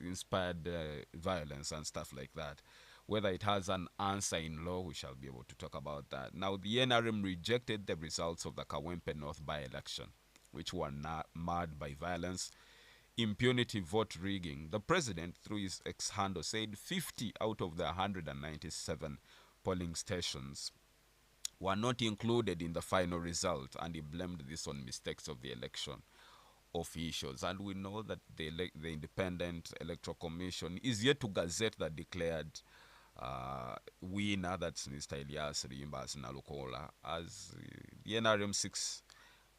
inspired violence and stuff like that. Whether it has an answer in law, we shall be able to talk about that. Now, the NRM rejected the results of the Kawempe North by-election, which were marred by violence, impunity, vote rigging. The president, through his ex-handle, said 50 out of the 197 polling stations were not included in the final result, and he blamed this on mistakes of the election officials. And we know that the Independent Electoral Commission is yet to gazette the declared winner, that's Mr. Elias Rimbas Nalukola, as the NRM 6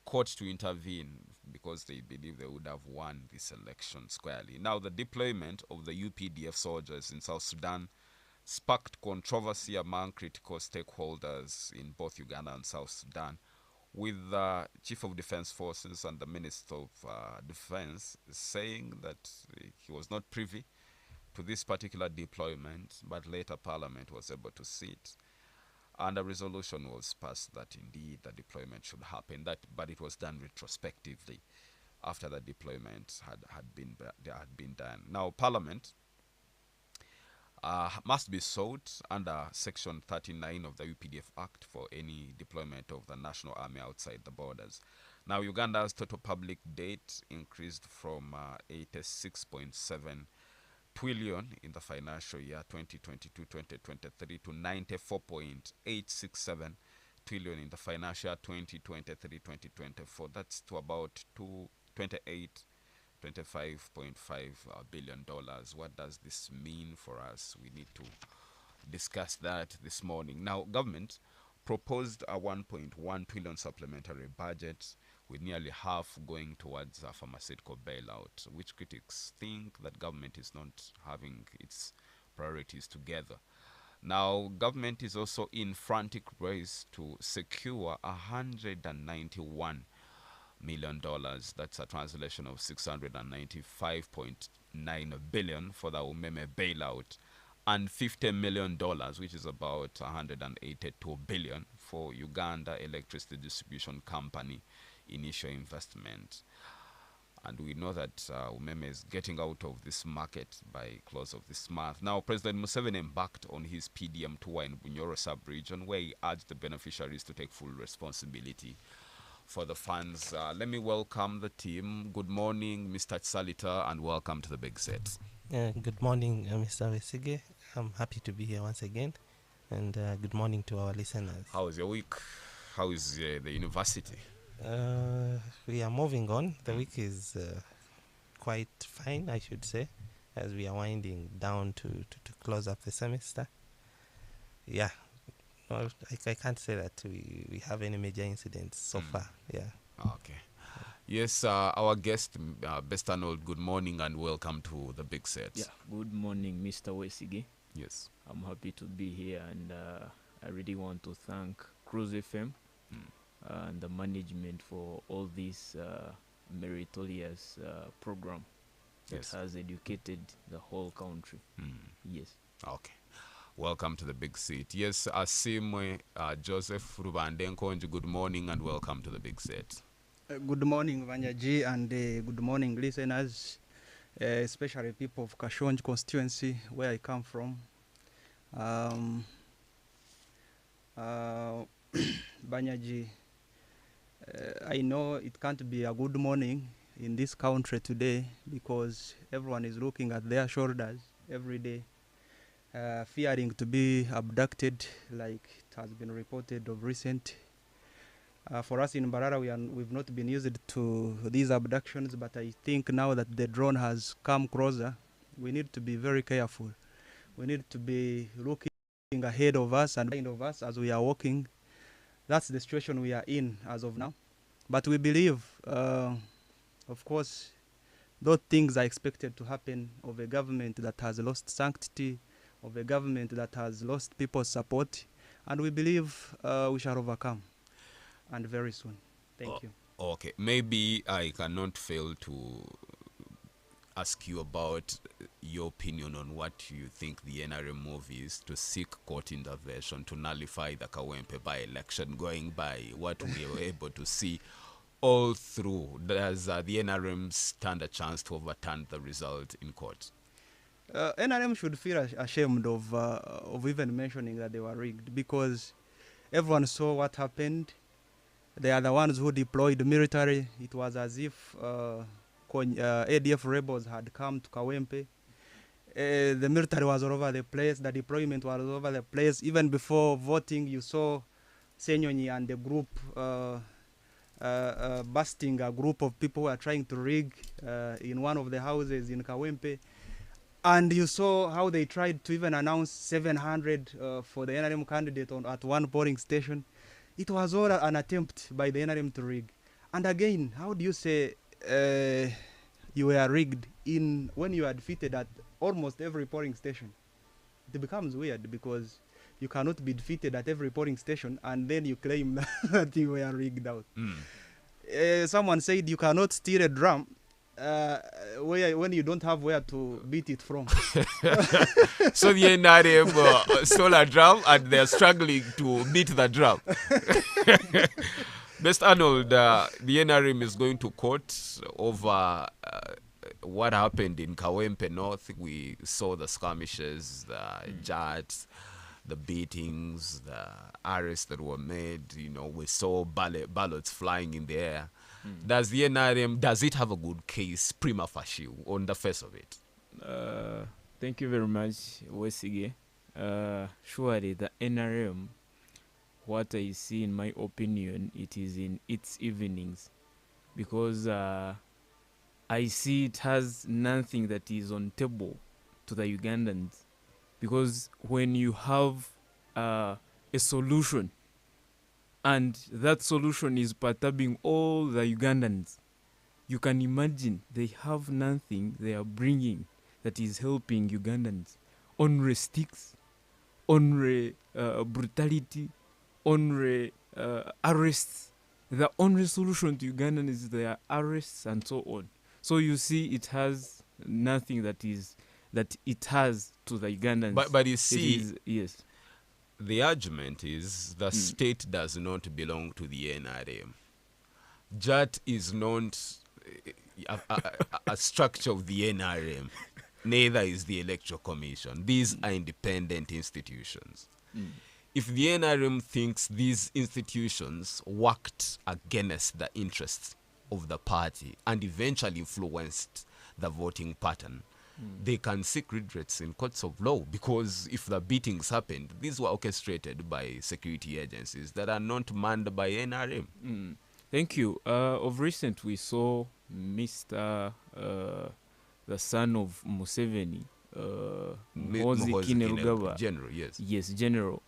court to intervene because they believe they would have won this election squarely. Now, the deployment of the UPDF soldiers in South Sudan sparked controversy among critical stakeholders in both Uganda and South Sudan, with the Chief of Defense Forces and the Minister of Defense saying that he was not privy to this particular deployment, but later Parliament was able to see it, and a resolution was passed that indeed the deployment should happen. But it was done retrospectively after the deployment had been done. Now, Parliament must be sought under Section 39 of the UPDF Act for any deployment of the National Army outside the borders. Now, Uganda's total public debt increased from 86.7 trillion in the financial year 2022-2023 to 94.867 trillion in the financial year 2023-2024. That's to about 25.5 billion dollars. What does this mean for us? We need to discuss that this morning. Now, government proposed a 1.1 trillion supplementary budget, with nearly half going towards a pharmaceutical bailout, which critics think that government is not having its priorities together. Now, government is also in frantic race to secure $191 million. That's a translation of 695.9 billion for the Umeme bailout, and $50 million, which is about 182 billion, for Uganda Electricity Distribution Company initial investment. And we know that Umeme is getting out of this market by close of this month. Now, President Museveni embarked on his PDM tour in Bunyoro sub-region, where he urged the beneficiaries to take full responsibility for the funds. Let me welcome the team. Good morning, Mr. Salita, and welcome to the Big Set. Good morning, Mr. Wesige. I'm happy to be here once again, and good morning to our listeners. How is your week? How is the university? We are moving on. The week is quite fine, I should say, as we are winding down to close up the semester. Yeah, no, I can't say that we have any major incidents so far. Yeah. Okay. Yes, our guest, Best Arnold, good morning and welcome to the Big Set. Yeah, good morning, Mr. Wesige. Yes. I'm happy to be here, and I really want to thank Cruise FM and the management for all this meritorious program that has educated the whole country. Yes. Okay. Welcome to the Big Set. Yes, Asimwe Joseph Rubandenkonji, good morning and welcome to the Big Set. Good morning, Vanyaji, and good morning, listeners, especially people of Kashonji constituency, where I come from. Vanyaji, I know it can't be a good morning in this country today because everyone is looking at their shoulders every day, fearing to be abducted, like it has been reported of recent. For us in Mbarara, we've not been used to these abductions, but I think now that the drone has come closer, we need to be very careful. We need to be looking ahead of us and behind of us as we are walking. That's the situation we are in as of now. But we believe, of course, those things are expected to happen of a government that has lost sanctity, of a government that has lost people's support, and we believe we shall overcome. And very soon. Thank you. Okay, maybe I cannot fail to ask you about your opinion on what you think the NRM move is to seek court intervention to nullify the Kawempe by-election, going by what we were able to see all through, does the NRM stand a chance to overturn the result in court? NRM should feel ashamed of even mentioning that they were rigged, because everyone saw what happened. They are the ones who deployed the military. It was as if ADF rebels had come to Kawempe. The military was all over the place. The deployment was all over the place. Even before voting, you saw Senyonyi and the group busting a group of people who are trying to rig in one of the houses in Kawempe. And you saw how they tried to even announce 700 for the NRM candidate at one polling station. It was all an attempt by the NRM to rig. And again, how do you say you were rigged when you are defeated at almost every polling station? It becomes weird, because you cannot be defeated at every polling station and then you claim that you were rigged out. Someone said you cannot steal a drum when you don't have where to beat it from. So the NRM stole a drum and they're struggling to beat the drum. Best Arnold, the NRM is going to court over what happened in Kawempe North. We saw the skirmishes, the jets, the beatings, the arrests that were made. You know, we saw ballots flying in the air. Does the NRM, does it have a good case prima facie on the face of it? Thank you very much, Wesige. Surely the NRM, what I see in my opinion, it is in its evenings, because I see it has nothing that is on table to the Ugandans. Because when you have a solution, and that solution is perturbing all the Ugandans, you can imagine they have nothing they are bringing that is helping Ugandans. Onre sticks, onre brutality, onre arrests. The only solution to Ugandans is their arrests and so on. So you see, it has nothing that it has to the Ugandans. But you see, yes. The argument is the state does not belong to the NRM. JAT is not a structure of the NRM. Neither is the Electoral Commission. These are independent institutions. If the NRM thinks these institutions worked against the interests of the party and eventually influenced the voting pattern, they can seek redress in courts of law, because if the beatings happened, these were orchestrated by security agencies that are not manned by NRM. Thank you. Of recent, we saw Mr. The son of Museveni, Muhoozi Kainerugaba. General, yes. Yes, General.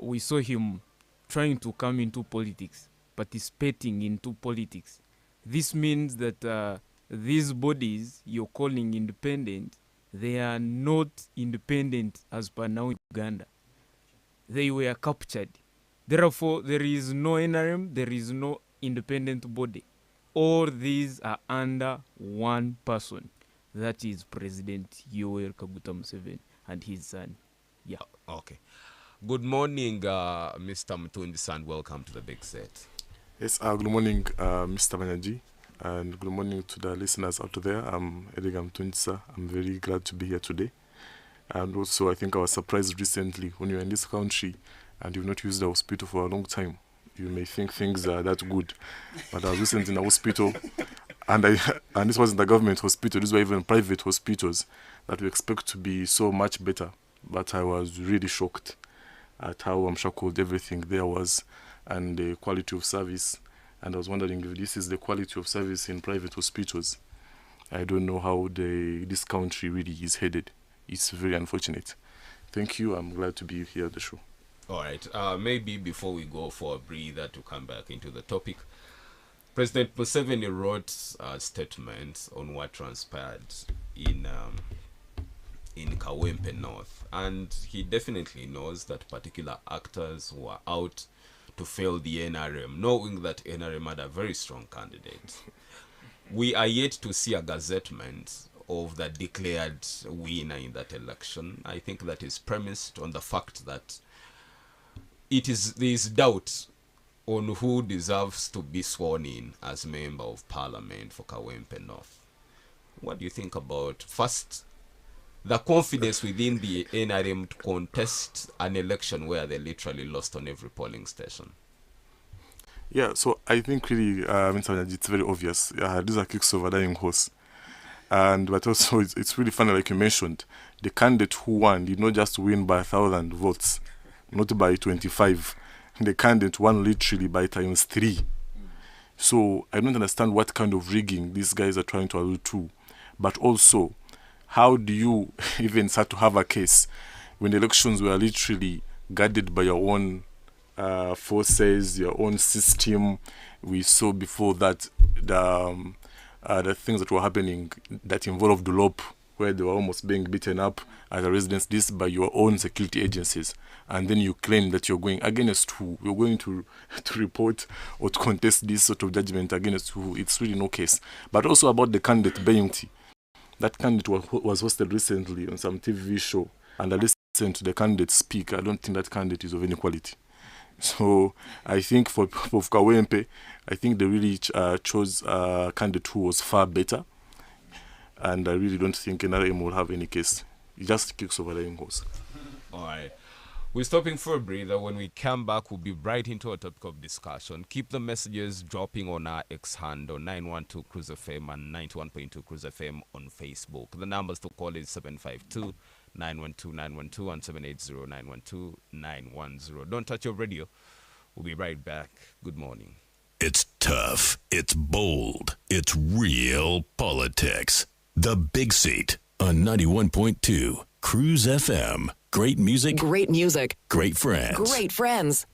We saw him trying to come into politics, participating into politics. This means that these bodies you're calling independent, they are not independent as per now in Uganda. They were captured. Therefore, there is no NRM, there is no independent body. All these are under one person. That is President Yoweri Kaguta Museveni and his son. Yeah. Okay. Good morning, Mr. Mutundisa, and welcome to the big set. Yes, good morning, Mr. Manyaji. And good morning to the listeners out there. I'm Edgar Mutundisa. I'm very glad to be here today. And also, I think I was surprised recently when you're in this country and you've not used the hospital for a long time. You may think things are that good. But I was recently in a hospital, and this wasn't a government hospital. These were even private hospitals that we expect to be so much better. But I was really shocked at how shackled everything there was and the quality of service. And I was wondering if this is the quality of service in private hospitals. I don't know how this country really is headed. It's very unfortunate. Thank you. I'm glad to be here at the show. All right. Maybe before we go for a breather to come back into the topic, President Museveni wrote a statement on what transpired in Kawempe North. And he definitely knows that particular actors were out to fail the NRM, knowing that NRM had a very strong candidate. We are yet to see a gazettement of the declared winner in that election. I think that is premised on the fact that there is doubt on who deserves to be sworn in as Member of Parliament for Kawempe North. What do you think about, first, the confidence within the NRM to contest an election where they literally lost on every polling station? Yeah, so I think really, Mr. Banyaji, it's very obvious. These are kicks of a dying horse. But also, it's really funny, like you mentioned, the candidate who won did not just win by 1,000 votes, not by 25. The candidate won literally by times 3. So I don't understand what kind of rigging these guys are trying to allude to. But also, how do you even start to have a case when the elections were literally guarded by your own forces, your own system? We saw before that the things that were happening that involved Dulop, where they were almost being beaten up as a residence, this by your own security agencies. And then you claim that you're going against who? You're going to report or to contest this sort of judgment against who? It's really no case. But also about the candidate Bayunti. That candidate was hosted recently on some TV show, and I listened to the candidate speak. I don't think that candidate is of any quality. So I think for Kawempe, I think they really chose a candidate who was far better, and I really don't think NRM will have any case. It just kicks over the horse. All right. We're stopping for a breather. When we come back, we'll be right into a topic of discussion. Keep the messages dropping on our X handle, 912 Cruise FM and 91.2 Cruise FM on Facebook. The numbers to call is 752 912 912 and 780 912 910. Don't touch your radio. We'll be right back. Good morning. It's tough. It's bold. It's real politics. The Big Seat on 91.2 Cruise FM. Great music. Great music. Great friends. Great friends.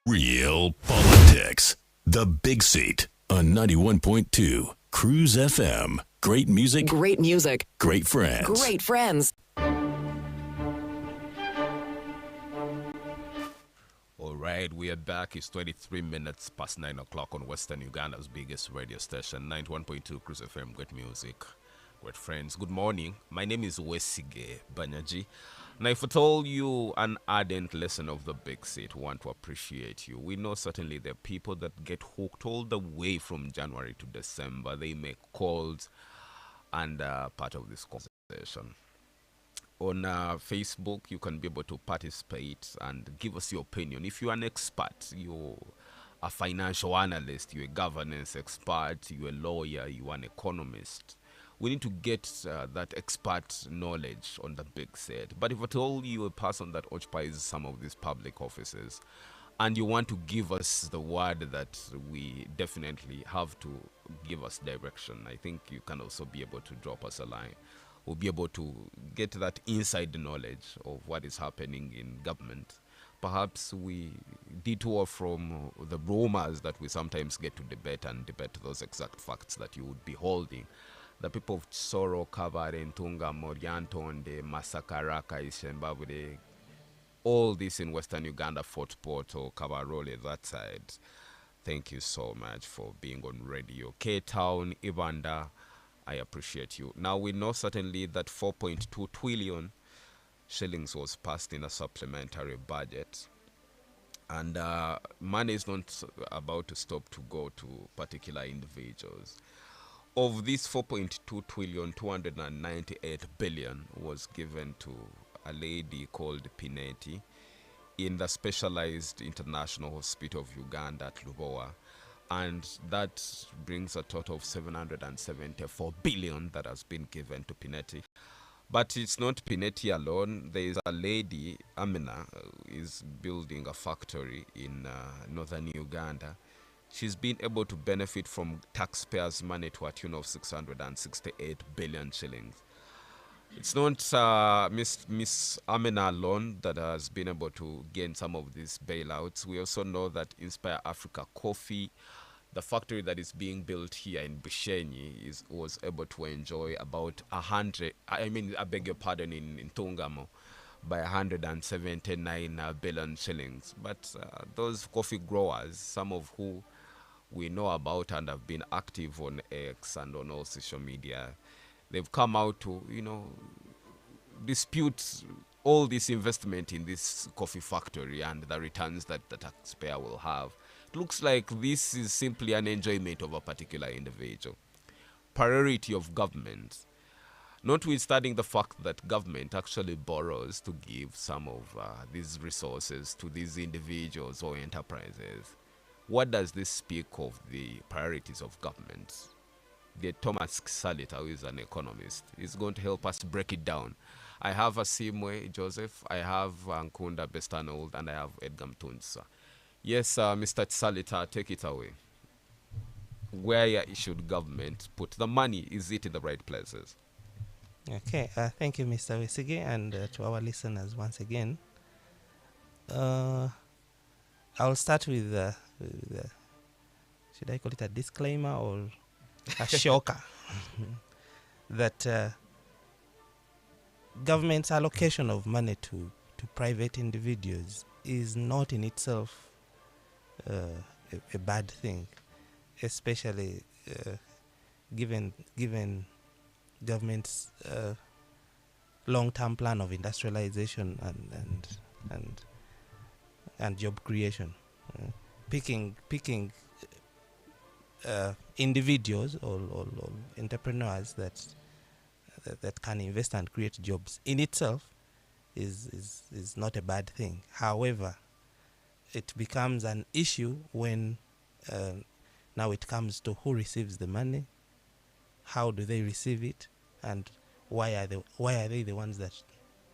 Real politics. The Big Seat on 91.2 Cruise FM. Great music. Great music. Great friends. Great friends. All right, we are back. It's 23 minutes past 9 o'clock on Western Uganda's biggest radio station, 91.2 Cruise FM. Great music, great friends. Good morning. My name is Wesige Banyaji. Now, if at all you, an ardent listener of the Big Seat, want to appreciate you, we know certainly there are people that get hooked all the way from January to December. They make calls and part of this conversation. on Facebook. You can be able to participate and give us your opinion. If you're an expert, you're a financial analyst, you're a governance expert, you're a lawyer, you're an economist, we need to get that expert knowledge on the big set. But if at all you're a person that occupies some of these public offices and you want to give us the word that we definitely have to give us direction, I think you can also be able to drop us a line. We'll be able to get that inside knowledge of what is happening in government. Perhaps we detour from the rumors that we sometimes get to debate those exact facts that you would be holding. The people of Soro, Kabare, Ntunga, Moriantonde, Masakaraka, Ishembabwe, all this in Western Uganda, Fort Portal, Kabarole, that side. Thank you so much for being on radio. K-Town, Ibanda, I appreciate you. Now we know certainly that 4.2 trillion shillings was passed in a supplementary budget. And money is not about to stop to go to particular individuals. Of this 4.2 trillion, 298 billion was given to a lady called Pineti in the Specialized International Hospital of Uganda at Lubowa. And that brings a total of 774 billion that has been given to Pineti. But it's not Pineti alone. There is a lady, Amina, who is building a factory in northern Uganda. She's been able to benefit from taxpayers' money to a tune of 668 billion shillings. It's not Miss Amina alone that has been able to gain some of these bailouts. We also know that Inspire Africa Coffee, the factory that is being built here in Bushenyi, was able to enjoy about 100, I beg your pardon, in Tungamo, by 179 billion shillings. But those coffee growers, some of who we know about and have been active on X and on all social media, they've come out to, dispute all this investment in this coffee factory and the returns that the taxpayer will have. It looks like this is simply an enjoyment of a particular individual. Priority of government, notwithstanding the fact that government actually borrows to give some of these resources to these individuals or enterprises. What does this speak of the priorities of government? The Thomas Salita, who is an economist, is going to help us break it down. I have Asimwe Joseph, I have Nkunda Bestanold, and I have Edgar Mtunsa. Yes, Mr. Salita, take it away. Where should government put the money? Is it in the right places? Okay, thank you, Mr. Wesige, and to our listeners once again. I'll start with should I call it a disclaimer or a shocker that government's allocation of money to private individuals is not in itself a bad thing, especially given government's long-term plan of industrialization and job creation. Picking individuals or entrepreneurs that can invest and create jobs in itself is not a bad thing. However, it becomes an issue when now it comes to who receives the money, how do they receive it, and why are they the ones that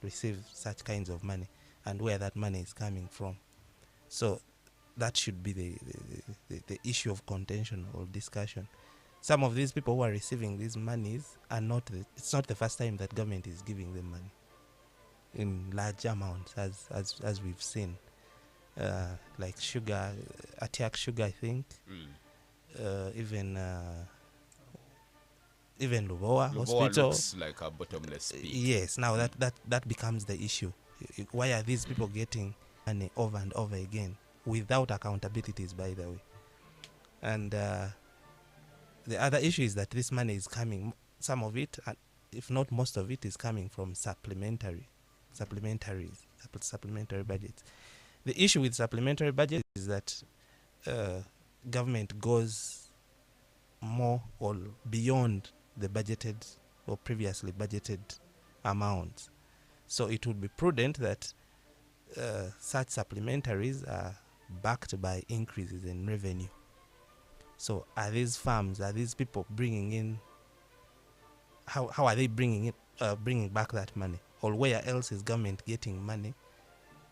receive such kinds of money, and where that money is coming from. So that should be the issue of contention or discussion. Some of these people who are receiving these monies are it's not the first time that government is giving them money in large amounts, as we've seen, like sugar, Atiak Sugar, I think, even Lubowa Hospital looks like a bottomless pit. Yes, now that becomes the issue. Why are these people getting money over and over again without accountabilities, by the way? And the other issue is that this money is coming, some of it, if not most of it, is coming from supplementary budgets. The issue with supplementary budgets is that government goes more or beyond the budgeted or previously budgeted amounts. So it would be prudent that such supplementaries are backed by increases in revenue. So are these farms, are these people bringing in, how are they bringing back that money? Or where else is government getting money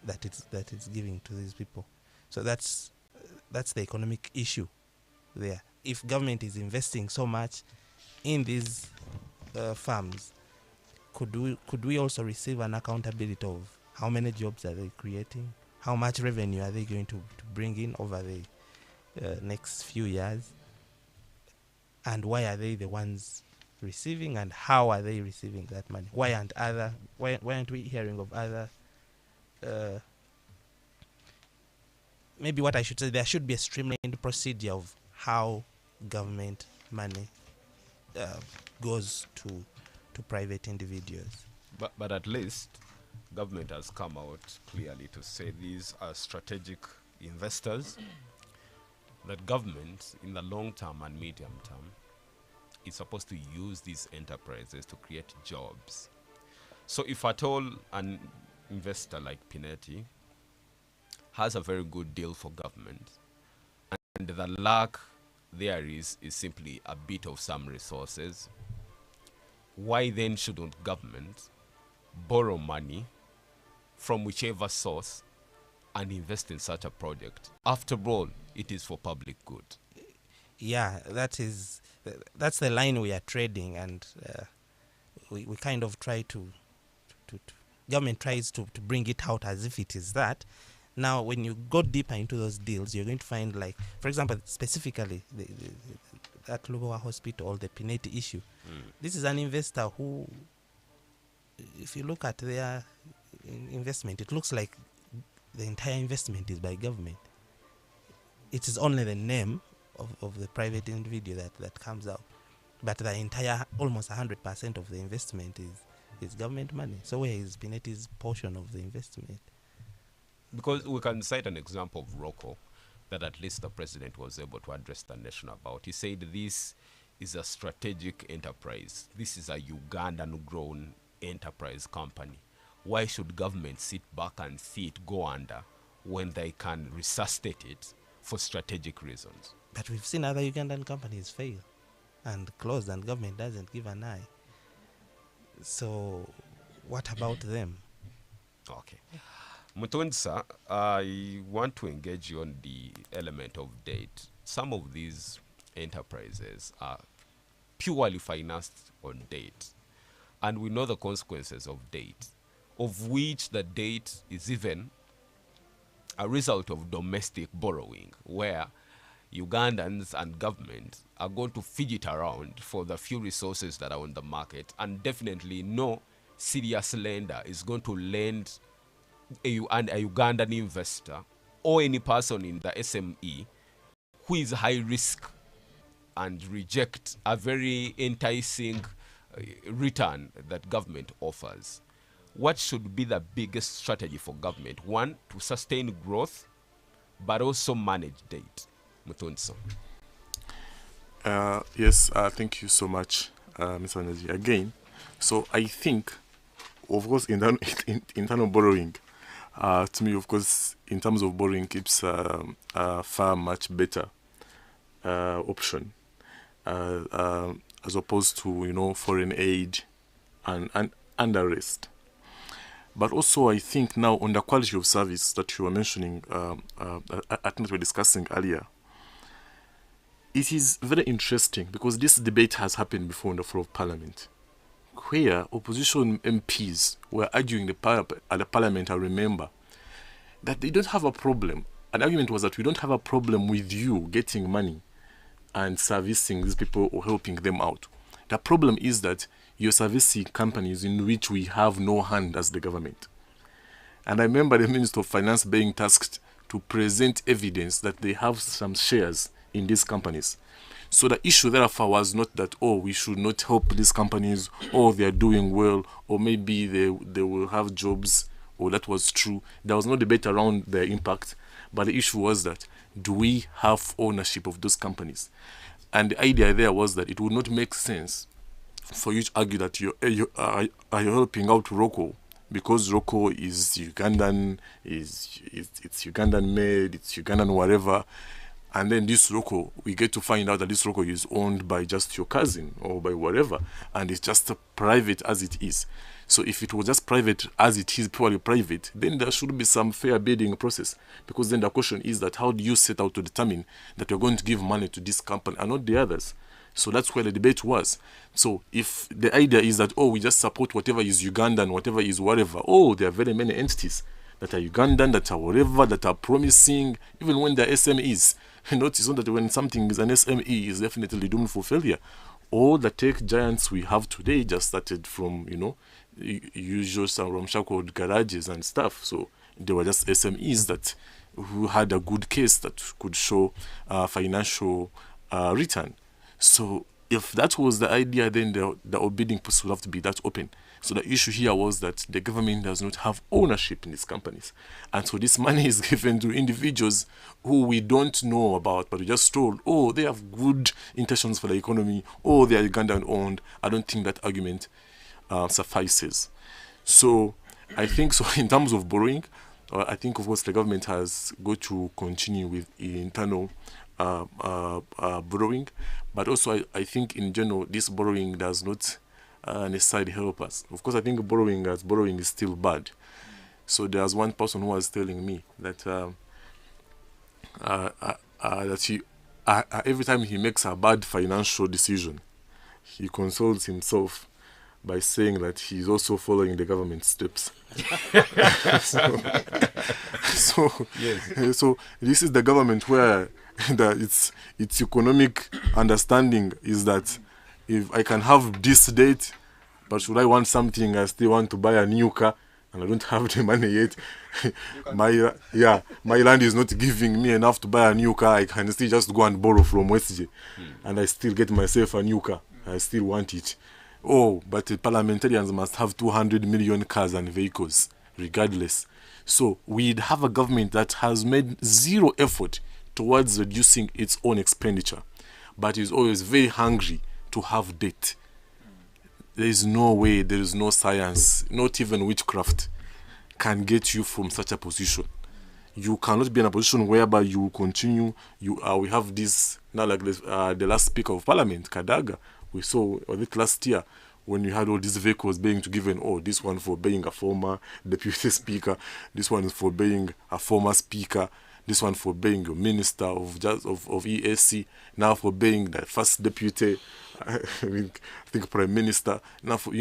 that it's giving to these people? So that's the economic issue there. If government is investing so much in these farms, could we also receive an accountability of how many jobs are they creating? How much revenue are they going to bring in over the next few years? And why are they the ones receiving, and how are they receiving that money? Why aren't we hearing of other maybe what I should say, there should be a streamlined procedure of how government money goes to private individuals. But at least government has come out clearly to say these are strategic investors, that government in the long term and medium term is supposed to use these enterprises to create jobs. So if at all an investor like Pineti has a very good deal for government, and the lack there is simply a bit of some resources, why then shouldn't government borrow money from whichever source and invest in such a project? After all, it is for public good. Yeah, that's the line we are trading, and we kind of try to government tries to bring it out as if it is that. Now, when you go deeper into those deals, you're going to find, like, for example, specifically that Lubowa Hospital, the Pineti issue. This is an investor who, if you look at their investment, it looks like the entire investment is by government. It is only the name of the private individual that comes out, but the entire, almost 100% of the investment is government money. So where is Pineti's portion of the investment? Because we can cite an example of Rocco that at least the president was able to address the nation about. He said this is a strategic enterprise. This is a Ugandan-grown enterprise company. Why should government sit back and see it go under when they can resuscitate it for strategic reasons? But we've seen other Ugandan companies fail and close, and government doesn't give an eye. So what about them? Okay. Mutonsa, I want to engage you on the element of debt. Some of these enterprises are purely financed on debt, and we know the consequences of debt, of which the debt is even a result of domestic borrowing, where Ugandans and government are going to fidget around for the few resources that are on the market, and definitely no serious lender is going to lend a Ugandan investor or any person in the SME who is high risk and reject a very enticing return that government offers. What should be the biggest strategy for government? One, to sustain growth, but also manage debt. Mutonso. Yes, thank you so much, Mr. Wanyaji. Again, so I think, of course, internal borrowing, to me, of course, in terms of borrowing, keeps a far much better option as opposed to, foreign aid and arrest. But also, I think now on the quality of service that you were mentioning, I think we were discussing earlier, it is very interesting because this debate has happened before in the floor of Parliament, where opposition MPs were arguing at the Parliament, I remember, that they don't have a problem. An argument was that we don't have a problem with you getting money and servicing these people or helping them out. The problem is that you're servicing companies in which we have no hand as the government. And I remember the Minister of Finance being tasked to present evidence that they have some shares in these companies. So the issue therefore was not that, we should not help these companies, or they are doing well, or maybe they will have jobs, or that was true. There was no debate around their impact, but the issue was that, do we have ownership of those companies? And the idea there was that it would not make sense for you to argue that you are helping out Rocco because Rocco is Ugandan, it's Ugandan made, it's Ugandan whatever, and then this Rocco, we get to find out that this Rocco is owned by just your cousin or by whatever, and it's just private as it is. So if it was just private as it is, purely private, then there should be some fair bidding process. Because then the question is that how do you set out to determine that you're going to give money to this company and not the others? So that's where the debate was. So if the idea is that, we just support whatever is Ugandan, whatever is whatever, there are very many entities that are Ugandan, that are whatever, that are promising, even when they're SMEs. Notice that when something is an SME, is definitely doomed for failure. All the tech giants we have today just started from, usual Ramshackle garages and stuff. So they were just SMEs that who had a good case that could show financial return. So if that was the idea, then the bidding process would have to be that open. So the issue here was that the government does not have ownership in these companies. And so this money is given to individuals who we don't know about, but we just told, they have good intentions for the economy, they are Ugandan owned. I don't think that argument suffices. So I think so in terms of borrowing, I think of course the government has got to continue with internal borrowing, but also I think in general this borrowing does not necessarily help us. Of course, I think borrowing is still bad. So there's one person who was telling me that that he every time he makes a bad financial decision, he consoles himself by saying that he's also following the government's steps. So this is the government where its economic understanding is that if I can have this date, but should I want something, I still want to buy a new car, and I don't have the money yet. My land is not giving me enough to buy a new car. I can still just go and borrow from WestJ, and I still get myself a new car. I still want it. But the parliamentarians must have 200 million cars and vehicles, regardless. So we'd have a government that has made zero effort towards reducing its own expenditure, but is always very hungry to have debt. There is no way, there is no science, not even witchcraft can get you from such a position. You cannot be in a position whereby you continue. We have this now, like the last Speaker of Parliament, Kadaga. We saw last year when you had all these vehicles being given. This one for being a former deputy speaker. This one is for being a former speaker. This one for being a minister of EAC. Now for being the first deputy. I think prime minister. Now for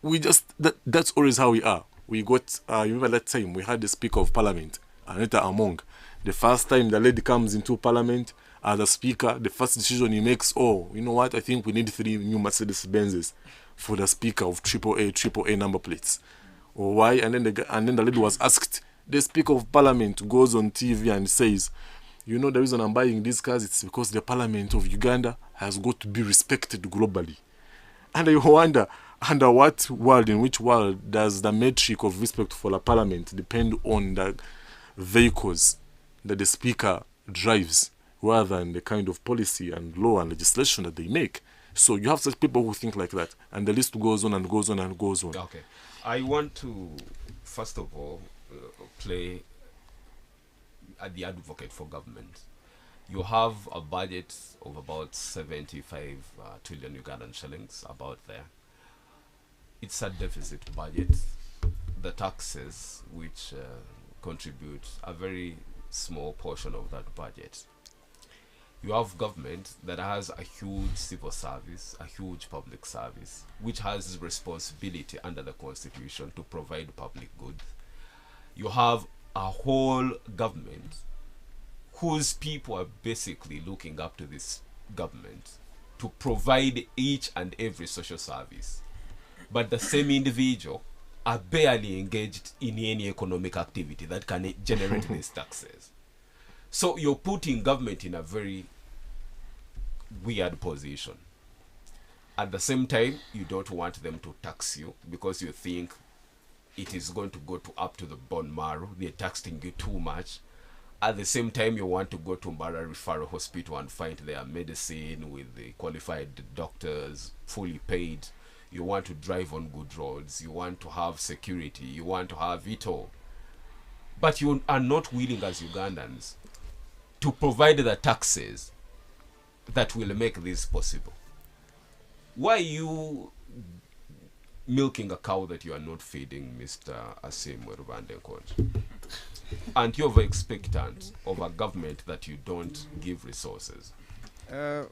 we just that's always how we are. We got you remember that time we had the Speaker of Parliament, Anita Among. The first time the lady comes into Parliament as a speaker, the first decision he makes, you know what? I think we need 3 new Mercedes Benzes for the speaker of AAA number plates. Why? And then the lady was asked. The Speaker of Parliament goes on TV and says, the reason I'm buying these cars, it's because the Parliament of Uganda has got to be respected globally. And I wonder, under what world, in which world does the metric of respect for the Parliament depend on the vehicles that the Speaker drives rather than the kind of policy and law and legislation that they make? So you have such people who think like that, and the list goes on and goes on and goes on. Okay. I want to, first of all, play at the advocate for government. You have a budget of about 75 trillion Ugandan shillings about there. It's a deficit budget. The taxes, which contribute a very small portion of that budget. You have government that has a huge civil service, a huge public service, which has responsibility under the constitution to provide public goods. You have a whole government whose people are basically looking up to this government to provide each and every social service. But the same individual are barely engaged in any economic activity that can generate these taxes. So you're putting government in a very weird position. At the same time, you don't want them to tax you because you think it is going to go up to the bone marrow. They're taxing you too much. At the same time, you want to go to Mbara Referral Hospital and find their medicine with the qualified doctors, fully paid. you want to drive on good roads, you want to have security, you want to have it all. But you are not willing as Ugandans to provide the taxes that will make this possible. Why are you milking a cow that you are not feeding, Mr. Asim Werubandenkot? And you're very expectant of a government that you don't give resources.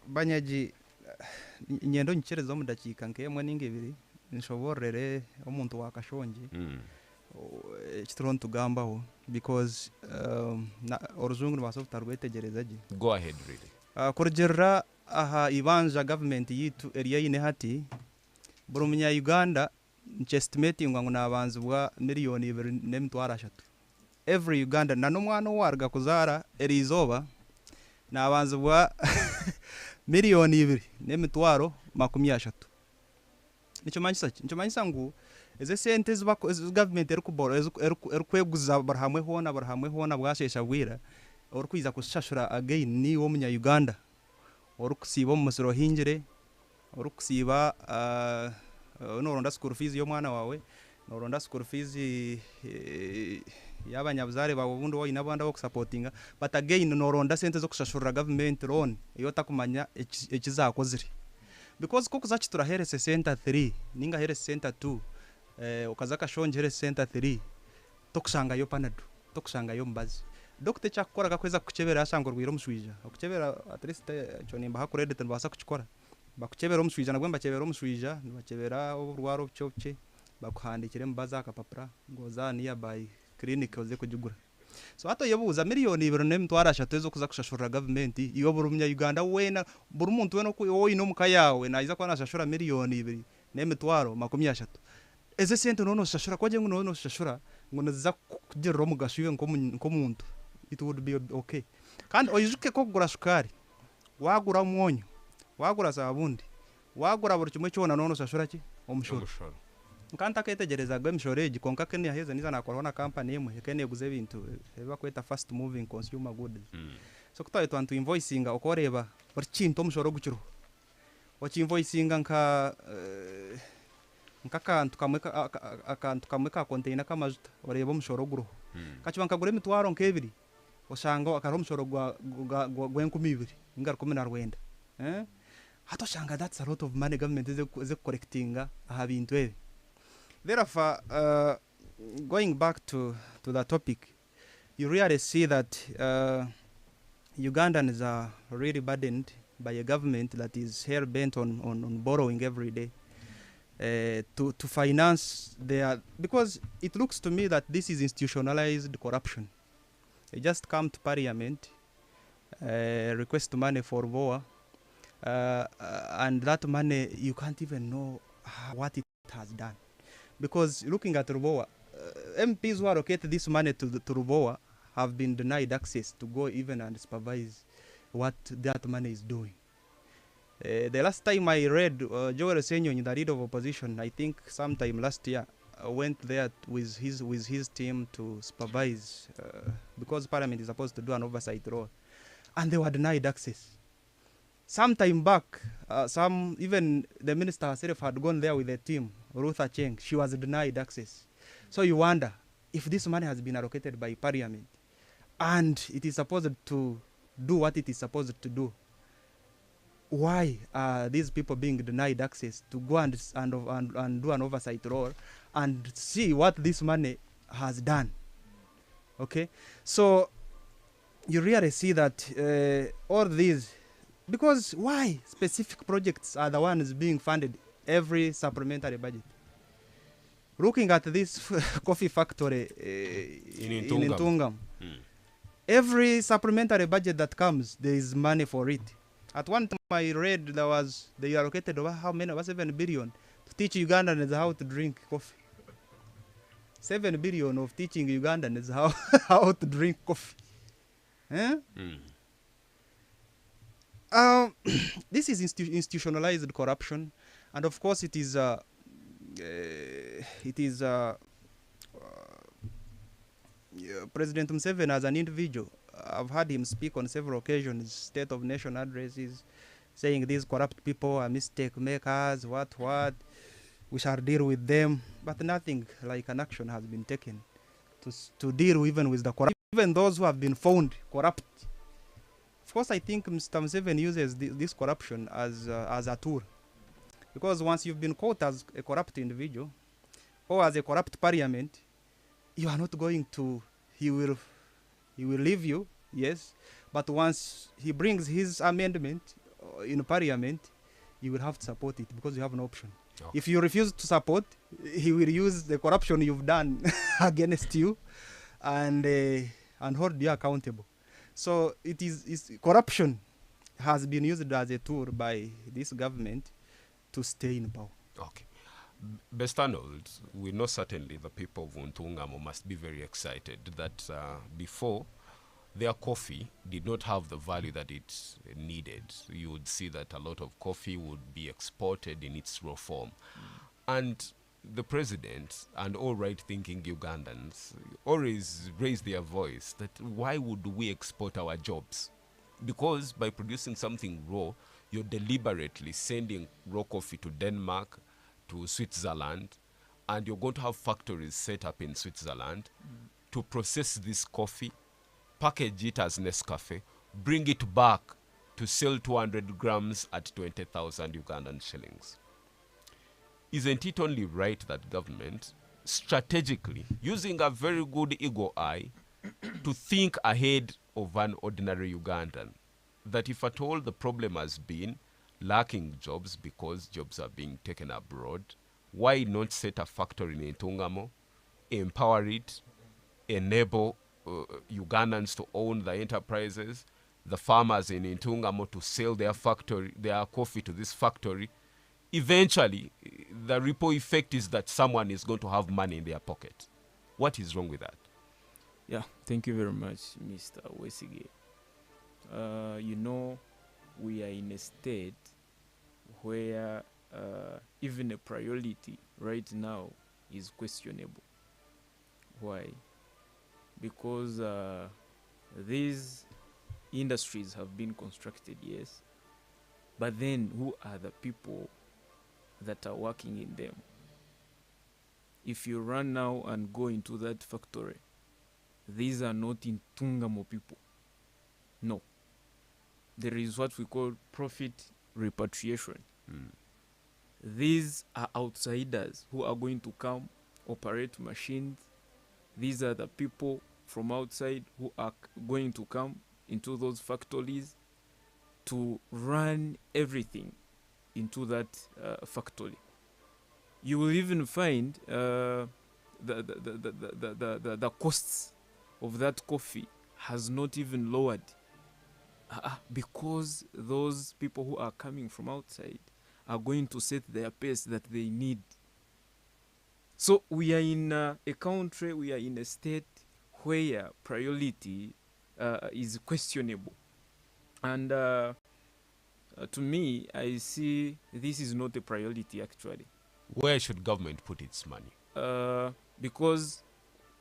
Banyaji nyendo nchereza mu dakika nkemwe n'ingebiri nshoborere omuntu wakashonje ekituron tugambaho because oruzungu nibaso butarwetegereza gi. Go ahead really. Kurugera aha ibanja government yitu area yine hati buri munya Uganda estimating ngo nabanzibwa miliyoni 2.3 every Uganda na n'umwana warga kuzara erizoba nabanzibwa miliyoni 2.3 nico manyisa ngu eze sente government erikweguza barhamwe hona bwashesha bwira orikwiza kushashura again ni wo munya Uganda orikusiba omusoro hingire orikusiba noronda school fees yo mwana wawe noronda school fees y'abanyabuzare bawe bundi wo inabanda wo supportinga but again noronda sente zo kushashura government loan iyo takumanya ekizakozire because koko zachi turaherese center 3 ninga herese center 2 ukazaka shonjere center 3 tokushanga yo panadu tokushanga yo mbazi Dr. Chakora gakweza kuchebera ashango rwiro muswija okuchebera at least chonimba hakurede tubasa kuchikora bakuchebera omuswija nagwe mbachebera omuswija nibachebera oburwaro buchopche bakuhandikire mbaza akapapura ngoza nearby clinic oze kujugura so hato yebuza miliyoni 2.3 zo kuza kushashura government iyo buri munya Uganda wena buri muntu wena ko ino mukayawe naiza kwa nashashura miliyoni 2.3 eze sente nono shashura kwaje ngono shashura ngono za kugirira mugashuye nko muntu it would be okay kandi oyijuke ko kugura sukari wagura mwonyo wagura sabundi wagura buri kimwe cyona nono shashura ki omushoro nkanta ketegereza gwe mshoreji konka kene yaheza niza nakorona company yemwe kene guze ibintu eba kweta fast moving consumer goods so kutaye twantu invoicinga okoreba buri kintu omushoro gukiro wachi invoicinga nkakantu kamwe ka container kamajuta oreba omushoro guro kachibanka gure mitwaro nkebiri oshanga akaro omushoro gwa 12 ngar 14 hato shanga that's a lot of money government is correcting aha bintu ebi. Therefore, going back to the topic, you really see that Ugandans are really burdened by a government that is hell-bent on borrowing every day to finance their... Because it looks to me that this is institutionalized corruption. They just come to parliament, request money for VOA, and that money, you can't even know what it has done. Because looking at Rubowa, MPs who allocate this money to Rubowa have been denied access to go even and supervise what that money is doing. The last time I read, Joel Senyo, in the leader of opposition, I think sometime last year, went there with his team to supervise because Parliament is supposed to do an oversight role, and they were denied access. Sometime back, even the minister herself had gone there with a team, Ruth Acheng. She was denied access. So you wonder if this money has been allocated by Parliament and it is supposed to do what it is supposed to do. Why are these people being denied access to go and do an oversight role and see what this money has done? Okay, so you really see that all these. Because why specific projects are the ones being funded every supplementary budget? Looking at this coffee factory in Ntungam, every supplementary budget that comes, there is money for it. At one time I read they allocated over how many? 7 billion to teach Ugandans how to drink coffee. 7 billion of teaching Ugandans how to drink coffee. This is institutionalized corruption, and of course it is President Museveni as an individual. I've heard him speak on several occasions, State of Nation addresses, saying these corrupt people are mistake makers, what. we shall deal with them, but nothing like an action has been taken to deal even with the corrupt, even those who have been found corrupt. Of course, I think Mr. Museveni uses this corruption as a tool, because once you've been caught as a corrupt individual or as a corrupt parliament, you are not going to. He will leave you, yes, but once he brings his amendment in parliament, you will have to support it because you have an option. Okay. If you refuse to support, he will use the corruption you've done against you and hold you accountable. So corruption has been used as a tool by this government to stay in power. Okay. Best Arnold, we know certainly the people of Ntungamo must be very excited that before their coffee did not have the value that it needed. You would see that a lot of coffee would be exported in its raw form. And the president and all right-thinking Ugandans always raise their voice that why would we export our jobs? Because by producing something raw, you're deliberately sending raw coffee to Denmark, to Switzerland, and you're going to have factories set up in Switzerland to process this coffee, package it as Nescafe, bring it back to sell 200 grams at 20,000 Ugandan shillings. Isn't it only right that government, strategically, using a very good eagle eye, to think ahead of an ordinary Ugandan, that if at all the problem has been lacking jobs because jobs are being taken abroad, why not set a factory in Ntungamo, empower it, enable Ugandans to own the enterprises, the farmers in Ntungamo to sell their coffee to this factory. Eventually, the ripple effect is that someone is going to have money in their pocket. What is wrong with that? Yeah, thank you very much, Mr. Wesige. We are in a state where even a priority right now is questionable. Why? Because these industries have been constructed, yes, but then who are the people that are working in them? If you run now and go into that factory, these are not Ntungamo people. No. There is what we call profit repatriation. These are outsiders who are going to come, operate machines. These are the people from outside who are going to come into those factories to run everything into that factory. You will even find the costs of that coffee has not even lowered. Because those people who are coming from outside are going to set their pace that they need. So we are in a country, we are in a state where priority is questionable. And to me, I see this is not a priority actually. Where should government put its money? Because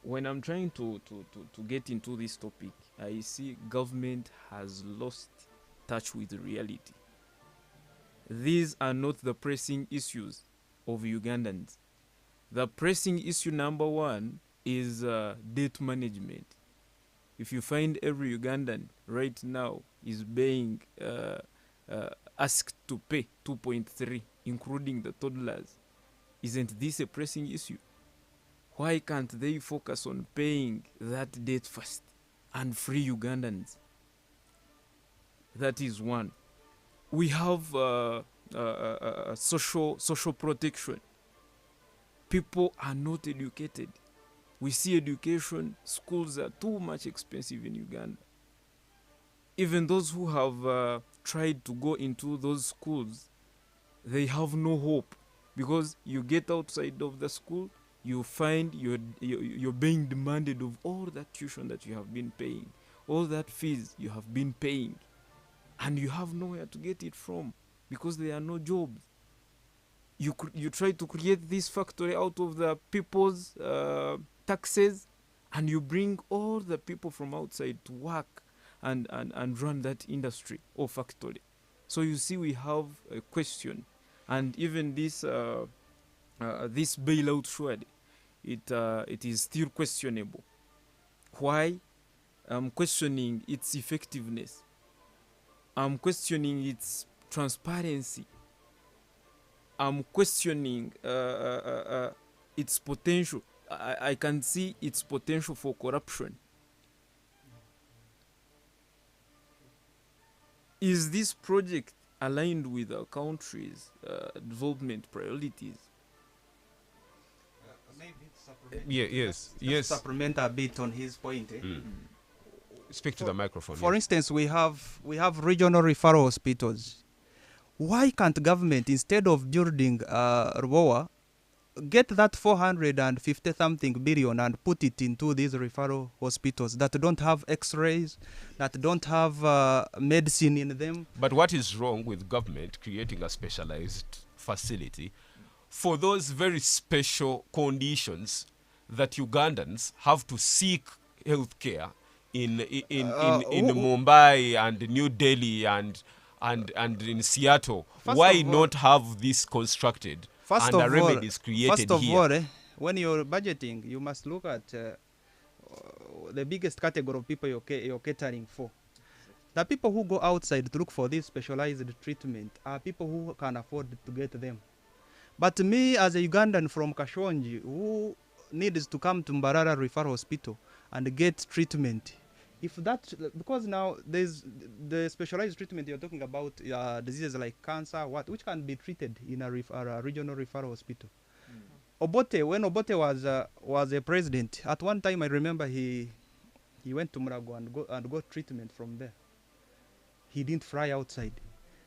when I'm trying to get into this topic, I see government has lost touch with reality. These are not the pressing issues of Ugandans. The pressing issue number one is debt management. If you find every Ugandan right now is being asked to pay 2.3, including the toddlers, isn't this a pressing issue? Why can't they focus on paying that debt first and free Ugandans? That is one. We have social protection. People are not educated. We see education, schools are too much expensive in Uganda. Even those who have tried to go into those schools, they have no hope, because you get outside of the school, you find you're being demanded of all that tuition that you have been paying, all that fees you have been paying, and you have nowhere to get it from because there are no jobs. You try to create this factory out of the people's taxes, and you bring all the people from outside to work and run that industry or factory. So you see, we have a question, and even this this bailout surely it is still questionable. Why? I'm questioning its effectiveness. I'm questioning its transparency. I'm questioning its potential. I can see its potential for corruption. Is this project aligned with our country's development priorities? Yes. Supplement a bit on his point. Speak to the microphone. For yes. instance, we have regional referral hospitals. Why can't government, instead of building RWOA, get that 450 something billion and put it into these referral hospitals that don't have x-rays, that don't have medicine in them? But what is wrong with government creating a specialized facility for those very special conditions that Ugandans have to seek health care in Mumbai and New Delhi and in Seattle? Why not have this constructed and a remedies created first of here? all, when you're budgeting, you must look at the biggest category of people you're catering for. The people who go outside to look for this specialized treatment are people who can afford to get them. But me, as a Ugandan from Kashonji, who needs to come to Mbarara Referral Hospital and get treatment, if that, because now there's the specialized treatment you're talking about, diseases like cancer, which can be treated in a regional referral hospital. Obote, when Obote was a president, at one time I remember he went to Murago and got treatment from there. He didn't fly outside.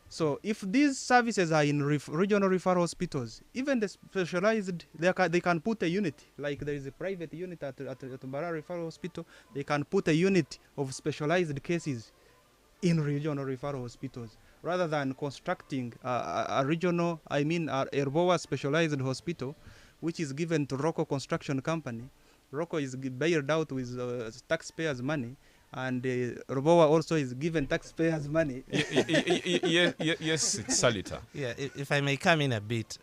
So if these services are in regional referral hospitals, even the specialized, they can put a unit, like there is a private unit at Mbarara Referral Hospital, they can put a unit of specialized cases in regional referral hospitals, rather than constructing a regional, a RWOA specialized hospital, which is given to Rocco Construction Company. Rocco is bailed out with taxpayers' money, and RWOA also is given taxpayers' money. Yes, it's Salita. Yeah, if I may come in a bit,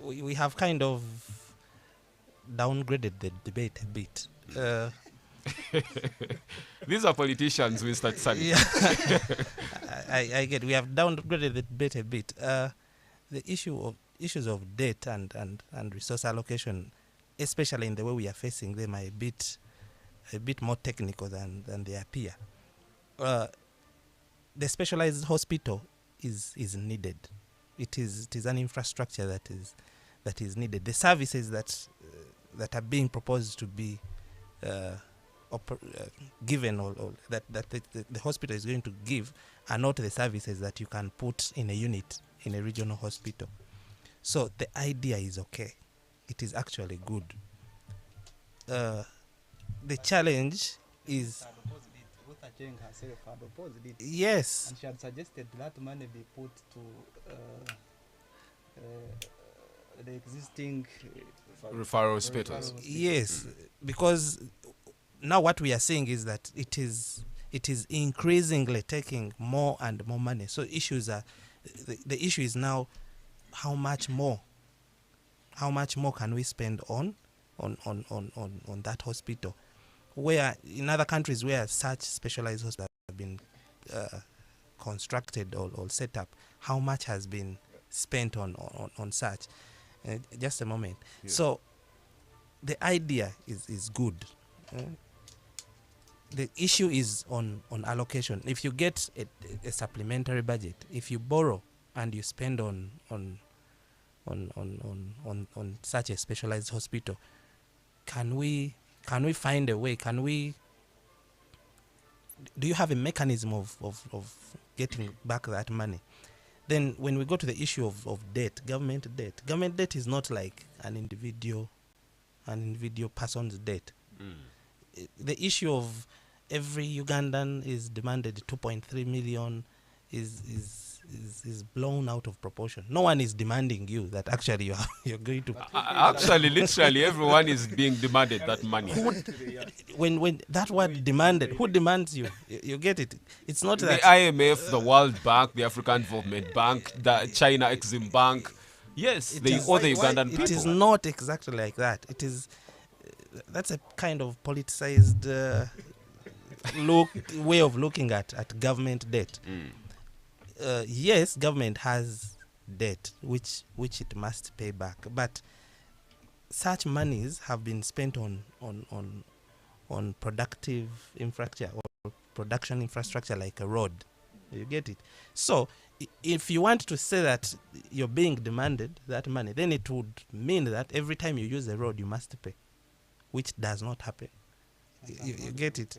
we have kind of downgraded the debate a bit. These are politicians, Mr. Salita. Yeah. I get, we have downgraded the debate a bit. The issues of debt and resource allocation, especially in the way we are facing them, are a bit more technical than they appear. The specialized hospital is needed. It is an infrastructure that is needed. The services that are being proposed to be given or that the hospital is going to give are not the services that you can put in a unit in a regional hospital. So the idea is okay. It is actually good. The challenge is, Ruth Acheng herself had opposed it. yes, And she had suggested that money be put to the existing Referral hospitals. yes, because now what we are seeing is that it is increasingly taking more and more money. So issues are, the issue is now how much more can we spend on that hospital, where in other countries where such specialized hospitals have been constructed or set up, how much has been spent on such. Just a moment. Yeah. So the idea is good. The issue is on allocation. If you get a supplementary budget, if you borrow and you spend on such a specialized hospital, can we find a way? Do you have a mechanism of getting back that money? Then when we go to the issue of debt, government debt is not like an individual person's debt. The issue of every Ugandan is demanded 2.3 million is blown out of proportion. No one is demanding you that actually you're going to. Actually, literally, everyone is being demanded that money. When that word demanded, who demands you? You get it. It's not that the IMF, the World Bank, the African Development Bank, the China Exim Bank. Yes, It they is- owe the why- Ugandan It is people. not exactly like that. It is. That's a kind of politicized way of looking at government debt. Yes, government has debt which it must pay back, but such monies have been spent on productive infrastructure or production infrastructure like a road. You get it? So if you want to say that you're being demanded that money, then it would mean that every time you use a road you must pay, which does not happen. You get it?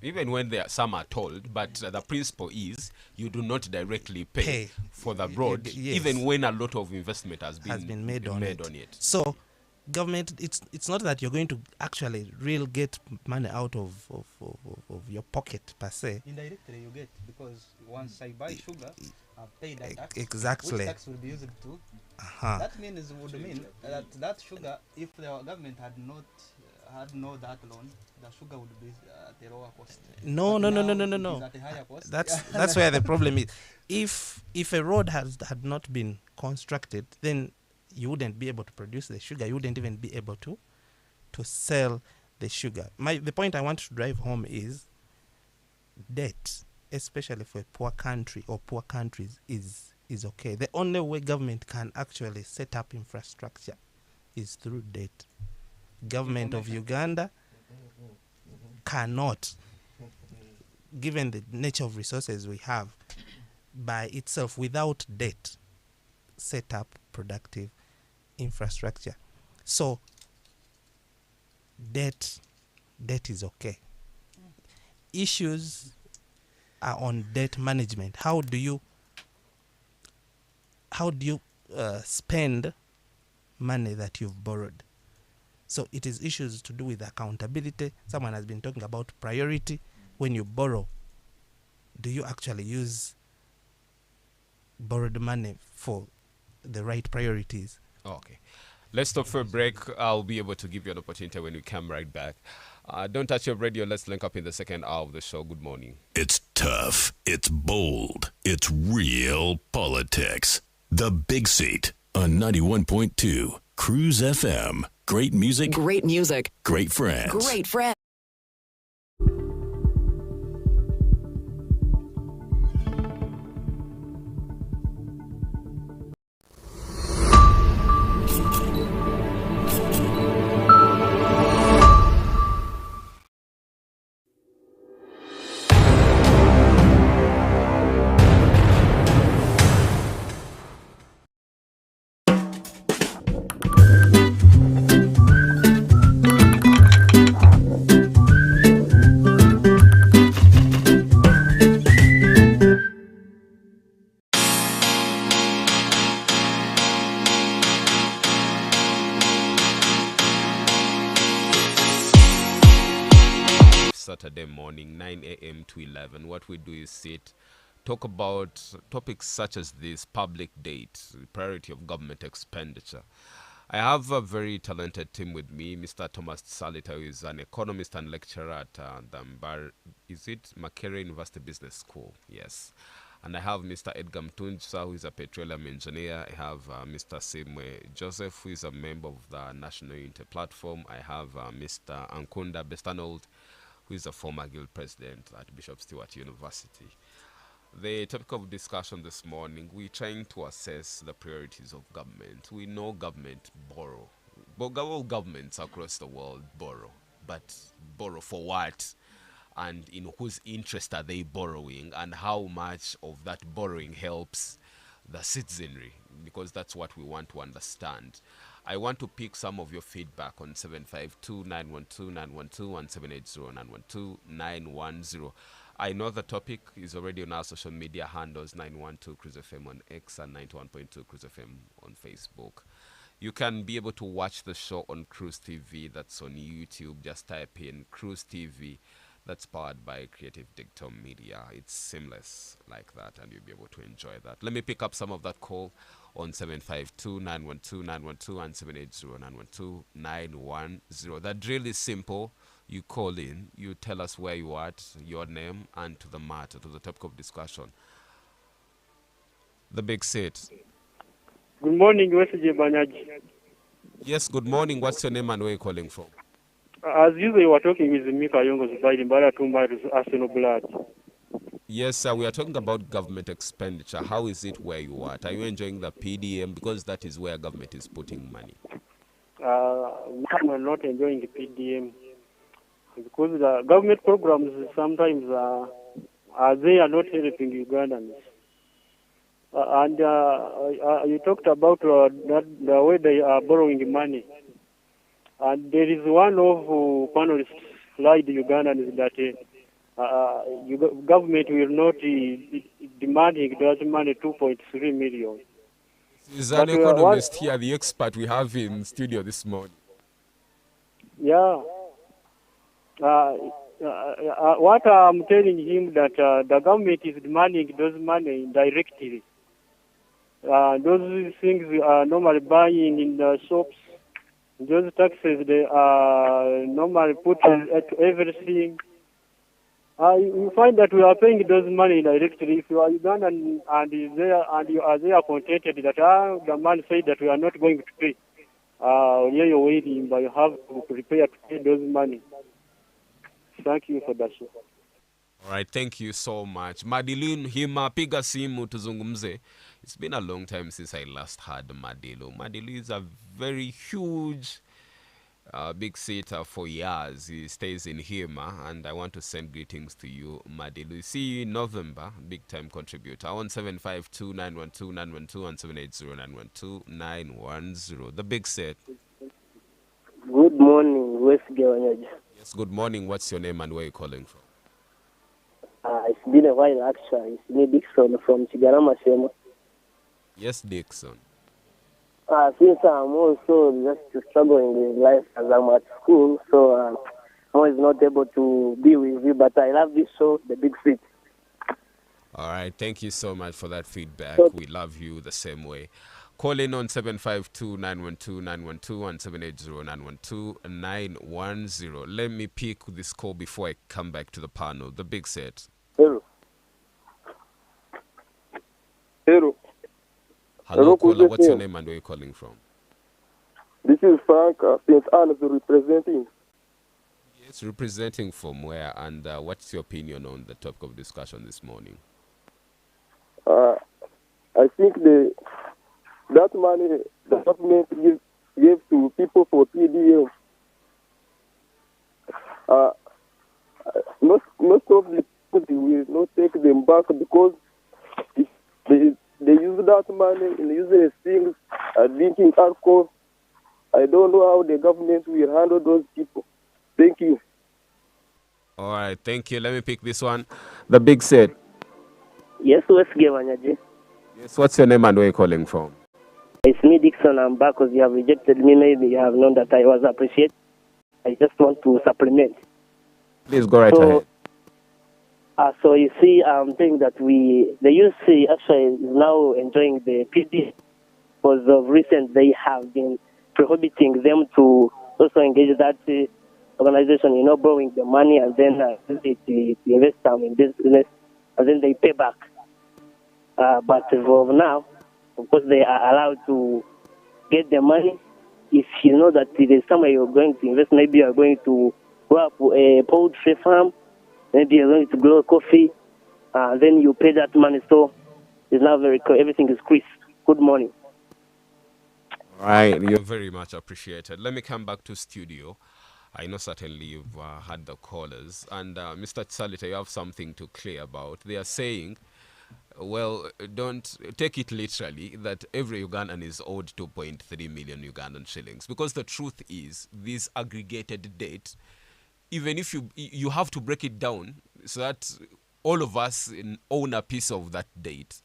Even when some are told, but the principle is you do not directly pay, Pay. for the You road, yes. even when a lot of investment has been made on it. on it. So government, it's not that you're going to actually real get money out of your pocket per se. Indirectly, you get, because once I buy sugar, I've paid that tax. Exactly. Which tax will be used to? Uh-huh. That would mean that sugar, if the government had not had no that loan, the sugar would be at a lower cost. No. But now it is No. at a higher cost. That's where the problem is. If a road had not been constructed, then you wouldn't be able to produce the sugar. You wouldn't even be able to sell the sugar. The point I want to drive home is debt, especially for a poor country or poor countries, is okay. The only way government can actually set up infrastructure is through debt. Government of Uganda cannot, given the nature of resources we have, by itself, without debt, set up productive infrastructure. So debt is okay. Issues are on debt management. How do you spend money that you've borrowed? So it is issues to do with accountability. Someone has been talking about priority. When you borrow, do you actually use borrowed money for the right priorities? Okay. Let's stop for a break. I'll be able to give you an opportunity when we come right back. Don't touch your radio. Let's link up in the second hour of the show. Good morning. It's tough. It's bold. It's real politics. The Big Seat on 91.2 Cruise FM. Great music, Great music. great friends. Great friends. Saturday morning, 9 a.m. to 11. What we do is sit, talk about topics such as this: public debt, priority of government expenditure. I have a very talented team with me. Mr. Thomas Salita, who is an economist and lecturer at Makerere University Business School? Yes. And I have Mr. Edgar Mtunza, who is a petroleum engineer. I have Mr. Simwe Joseph, who is a member of the National Unity Platform. I have Mr. Ankunda Bestanold, who is a former guild president at Bishop Stewart University. The topic of discussion this morning, we're trying to assess the priorities of government. We know government borrow. All governments across the world borrow. But borrow for what? And in whose interest are they borrowing? And how much of that borrowing helps the citizenry? Because that's what we want to understand. I want to pick some of your feedback on 752-912-912 and 780-912-910. I know the topic is already on our social media handles, 912 Cruise FM on X and 91.2 Cruise FM on Facebook. You can be able to watch the show on Cruise TV. That's on YouTube. Just type in Cruise TV. That's powered by Creative Dictum Media. It's seamless like that, and you'll be able to enjoy that. Let me pick up some of that call on 752-912-912 and 780-912-910. The drill is simple. You call in, you tell us where you are at, your name, and to the matter, to the topic of discussion. The Big Seat. Good morning, Wesley Banyaji. Yes, good morning. What's your name and where are you calling from? As usual, you were talking with Mika Yongo Zubairi, Mbara Tumba, Arsenal Blood. Yes, sir. We are talking about government expenditure. How is it where you are? Are you enjoying the PDM? Because that is where government is putting money. We're not enjoying the PDM because the government programs sometimes they are not helping Ugandans. And you talked about the way they are borrowing money. And there is one of panelists lied Ugandans that government will not demanding that money 2.3 million. Is an economist here, the expert we have in studio this morning? Yeah. What I'm telling him that the government is demanding those money directly. Those things we are normally buying in the shops. Those taxes they are normally put at everything. You find that we are paying those money directly. If you are Ugandan and you are there contented that the man said that we are not going to pay, you're waiting, but you have to prepare to pay those money. Thank you for that. All right, thank you so much. Madilin Hima piga simu tuzungumze. It's been a long time since I last heard Madilu. Madilu is a very huge big sitter for years. He stays in Hima, and I want to send greetings to you, Madilu. See you in November, big time contributor. On 752-912-912 and 780-912-910. The big set. Good morning, West Gawanyaji. Yes, good morning. What's your name and where are you calling from? It's been a while actually. It's me, Dixon from Chigarama Sema. Yes, Dixon. Since I'm also just struggling with life as I'm at school, so I'm always not able to be with you, but I love this show, The Big Fit. All right, thank you so much for that feedback. So, we love you the same way. Call in on 752-912-912 and 780-912-910. Let me pick this call before I come back to the panel. The big set. Hello. Hello. Hello, caller. What's your name and where are you calling from? This is Frank, St. Anne's representing. Yes, representing from where? And what's your opinion on the topic of discussion this morning? I think that money the government gave to people for PDM. Most of the people will not take them back because they use that money in using things, drinking alcohol. I don't know how the government will handle those people. Thank you. All right, thank you. Let me pick this one. The big set. yes, West Gawanyaji. Yes, what's your name and where are you calling from? It's me, Dixon. I'm back because you have rejected me. Maybe you have known that I was appreciated. I just want to supplement. Please go right ahead. So you see, I'm saying that the youth actually is now enjoying the PD because of recent they have been prohibiting them to also engage that organization, borrowing the money and then they invest them in business and then they pay back. But as of now, of course, they are allowed to get the money. If you know that there's somewhere you're going to invest, maybe you're going to grow up a poultry farm, maybe you're going to grow coffee, then you pay that money. So it's now everything is crisp. Good morning. All right, you're very much appreciated. Let me come back to studio. I know certainly you've had the callers. And Mr. Tsalita, you have something to clear about. They are saying, well, don't take it literally that every Ugandan is owed 2.3 million Ugandan shillings. Because the truth is, this aggregated debt, even if you have to break it down so that all of us own a piece of that debt.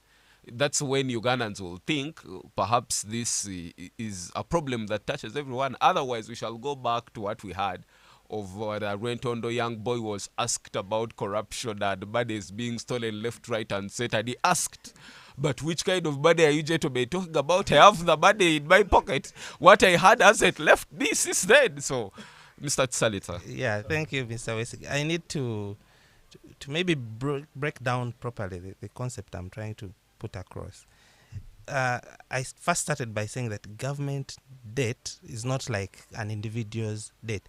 That's when Ugandans will think perhaps this is a problem that touches everyone. Otherwise, we shall go back to what we had of what Rentondo young boy was asked about corruption and money being stolen left, right, and center. And he asked, but which kind of money are you, gentlemen, talking about? I have the money in my pocket. What I had hasn't left me since then. So, Mr. Tsalita. Yeah, thank you, Mr. Wesig. I need to maybe break down properly the concept I'm trying to put across. I first started by saying that government debt is not like an individual's debt.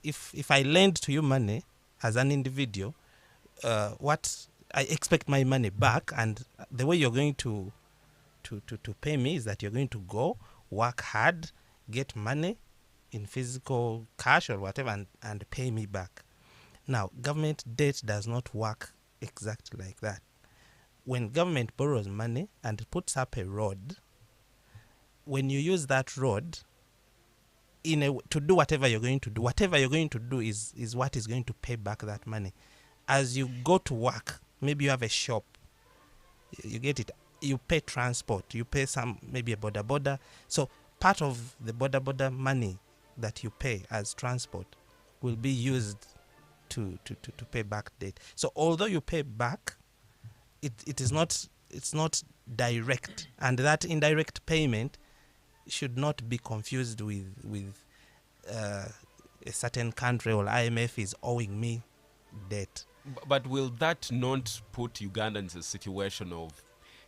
If I lend to you money as an individual, what I expect my money back, and the way you're going to pay me is that you're going to go work hard, get money in physical cash or whatever, and pay me back. Now, government debt does not work exactly like that. When government borrows money and puts up a road, when you use that road to do whatever you're going to do, is what is going to pay back that money. As you go to work, maybe you have a shop, you get it, you pay transport, you pay maybe a boda. So part of the boda money that you pay as transport will be used to pay back debt. So although you pay back, it's not direct, and that indirect payment should not be confused with a certain country or IMF is owing me debt. But will that not put Ugandans in a situation of,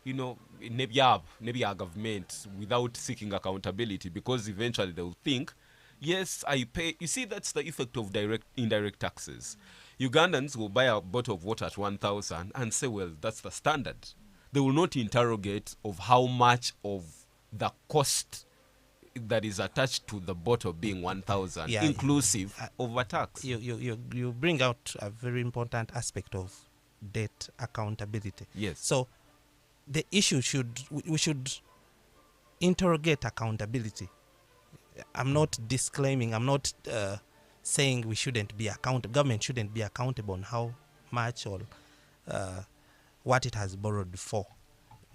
maybe our government without seeking accountability, because eventually they will think, yes, I pay. You see, that's the effect of indirect taxes. Ugandans will buy a bottle of water at 1,000 and say, well, that's the standard. They will not interrogate of how much of the cost that is attached to the bottle being 1,000, inclusive of a tax. You bring out a very important aspect of debt accountability. Yes. So the issue we should interrogate accountability. I'm not disclaiming, I'm not saying we shouldn't be accountable. Government shouldn't be accountable on how much or what it has borrowed for.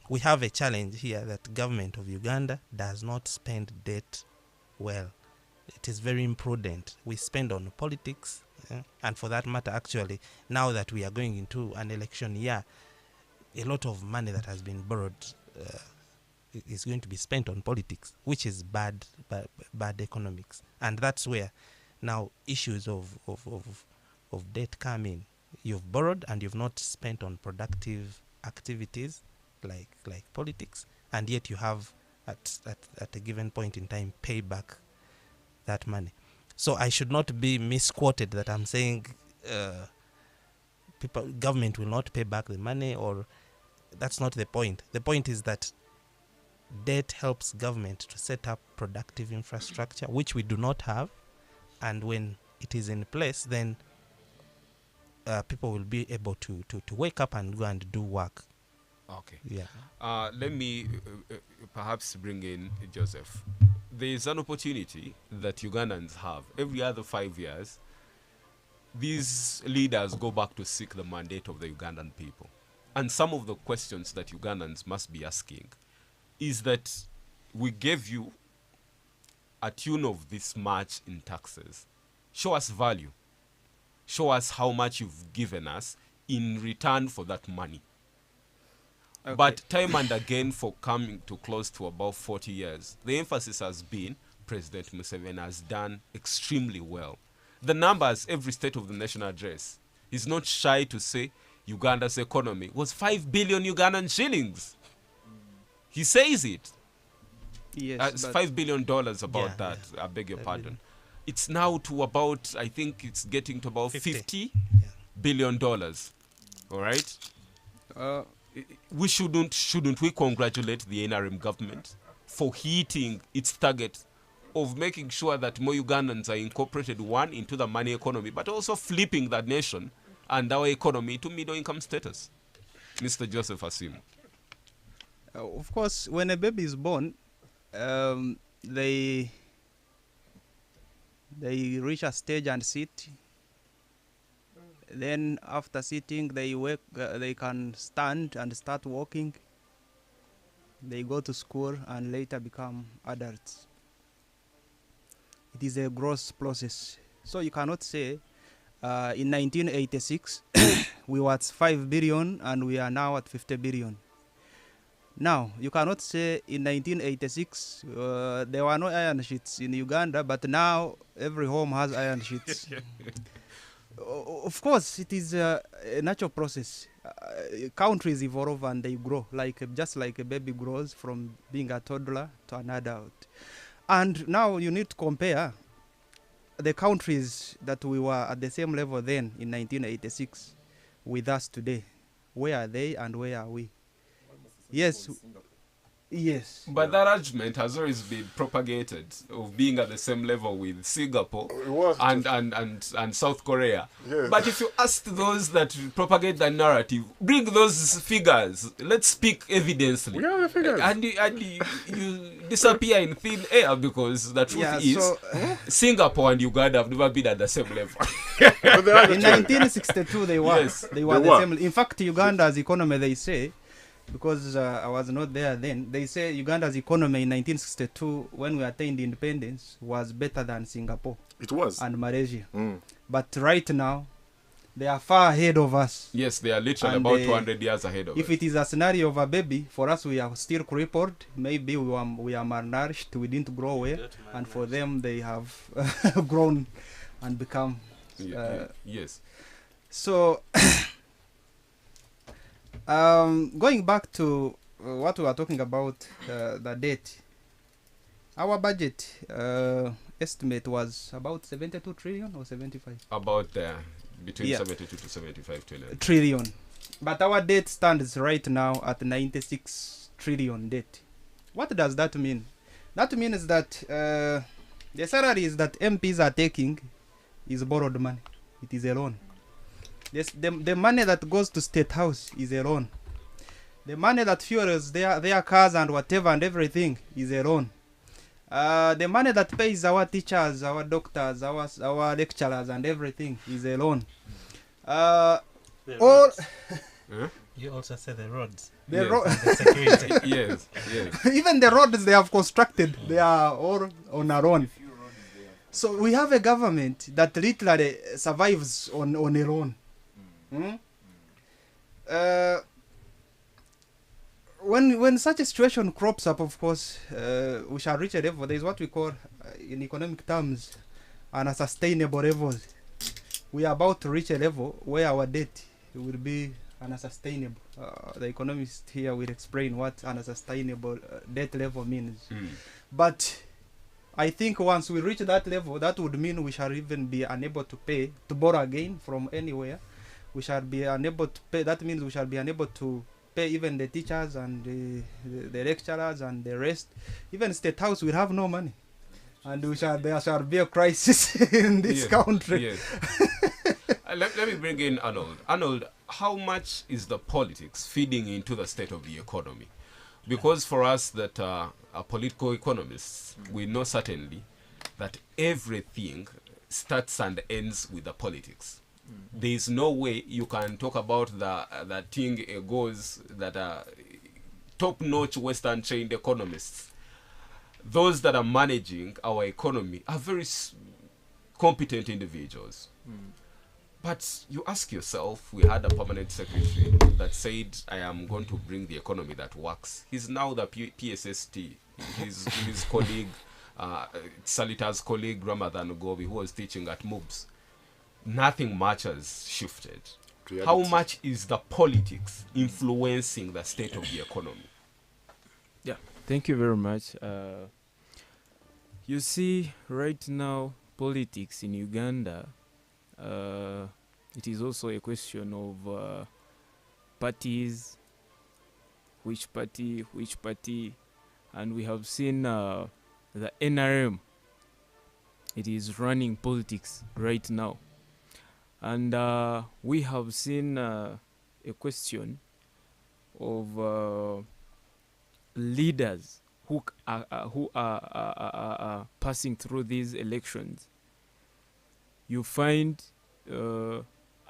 We have a challenge here that government of Uganda does not spend debt well. It is very imprudent. We spend on politics, and for that matter, actually, now that we are going into an election year, a lot of money that has been borrowed is going to be spent on politics, which is bad economics. And that's where now issues of debt come in. You've borrowed and you've not spent on productive activities like politics, and yet you have at a given point in time pay back that money. So I should not be misquoted that I'm saying government will not pay back the money, or that's not the point. The point is that debt helps government to set up productive infrastructure, which we do not have, and when it is in place, then people will be able to wake up and go and do work. Okay. Yeah. Let me perhaps bring in Joseph. There is an opportunity that Ugandans have. Every other 5 years, these leaders go back to seek the mandate of the Ugandan people. And some of the questions that Ugandans must be asking is that we gave you a tune of this much in taxes. Show us value. Show us how much you've given us in return for that money. Okay. But time and again, for coming to close to about 40 years, the emphasis has been President Museveni has done extremely well. The numbers, every State of the Nation address, is not shy to say Uganda's economy was 5 billion Ugandan shillings. He says it. Yes, it's $5 billion about that. Yeah. I beg your pardon. It's now to about, I think it's getting to about $50 billion. All right? We shouldn't we congratulate the NRM government for hitting its target of making sure that more Ugandans are incorporated, one, into the money economy, but also flipping that nation and our economy to middle income status? Mr. Joseph Asimu. Of course, when a baby is born, they reach a stage and sit. Then after sitting, they can stand and start walking. They go to school and later become adults. It is a growth process. So you cannot say in 1986 we were at 5 billion and we are now at 50 billion. Now, you cannot say in 1986 there were no iron sheets in Uganda, but now every home has iron sheets. Of course, it is a natural process. Countries evolve and they grow, just like a baby grows from being a toddler to an adult. And now you need to compare the countries that we were at the same level then in 1986 with us today. Where are they and where are we? Yes. Yes. But that argument has always been propagated of being at the same level with Singapore and South Korea. Yes. But if you ask those that propagate that narrative, bring those figures. Let's speak evidently. We have the figures. And you disappear in thin air because the truth is Singapore and Uganda have never been at the same level. In 1962 they were. Yes. They were the same. In fact, Uganda's economy, they say, because I was not there then, they say Uganda's economy in 1962, when we attained independence, was better than Singapore. It was. And Malaysia. But right now, they are far ahead of us. Yes, they are literally about 200 years ahead of us. If it is a scenario of a baby, for us we are still crippled. Maybe we are malnourished, we didn't grow well. And for them, they have grown and become... yes. So... going back to what we were talking about, the debt. Our budget estimate was about 72 trillion or 75? About between 72 to 75 trillion. But our debt stands right now at 96 trillion debt. What does that mean? That means that the salaries that MPs are taking is borrowed money. It is a loan. The money that goes to State House is a loan. The money that fuels their cars and whatever and everything is a loan. The money that pays our teachers, our doctors, our lecturers and everything is a loan. You also say the roads. The security. Yes. Even the roads they have constructed, they are all on our own. So we have a government that literally survives on a loan. When such a situation crops up, of course, we shall reach a level. There is what we call, in economic terms, an unsustainable level. We are about to reach a level where our debt will be unsustainable. The economist here will explain what an unsustainable debt level means. But I think once we reach that level, that would mean we shall even be unable to borrow again from anywhere. We shall be unable to pay. That means we shall be unable to pay even the teachers and the lecturers and the rest. Even State House will have no money. And there shall be a crisis in this country. Yes. Let me bring in Arnold. Arnold, how much is the politics feeding into the state of the economy? Because for us that are political economists, we know certainly that everything starts and ends with the politics. There is no way you can talk about the thing goes that are top-notch Western trained economists. Those that are managing our economy are very competent individuals. But you ask yourself, we had a permanent secretary that said, I am going to bring the economy that works. He's now the PSST. His colleague, Salita's colleague, Ramadan Gobi, who was teaching at MUBS. Nothing much has shifted. Reality. How much is the politics influencing the state of the economy? Yeah, thank you very much. You see, right now, politics in Uganda, it is also a question of parties, which party, and we have seen the NRM. It is running politics right now. And we have seen a question of leaders who are passing through these elections. You find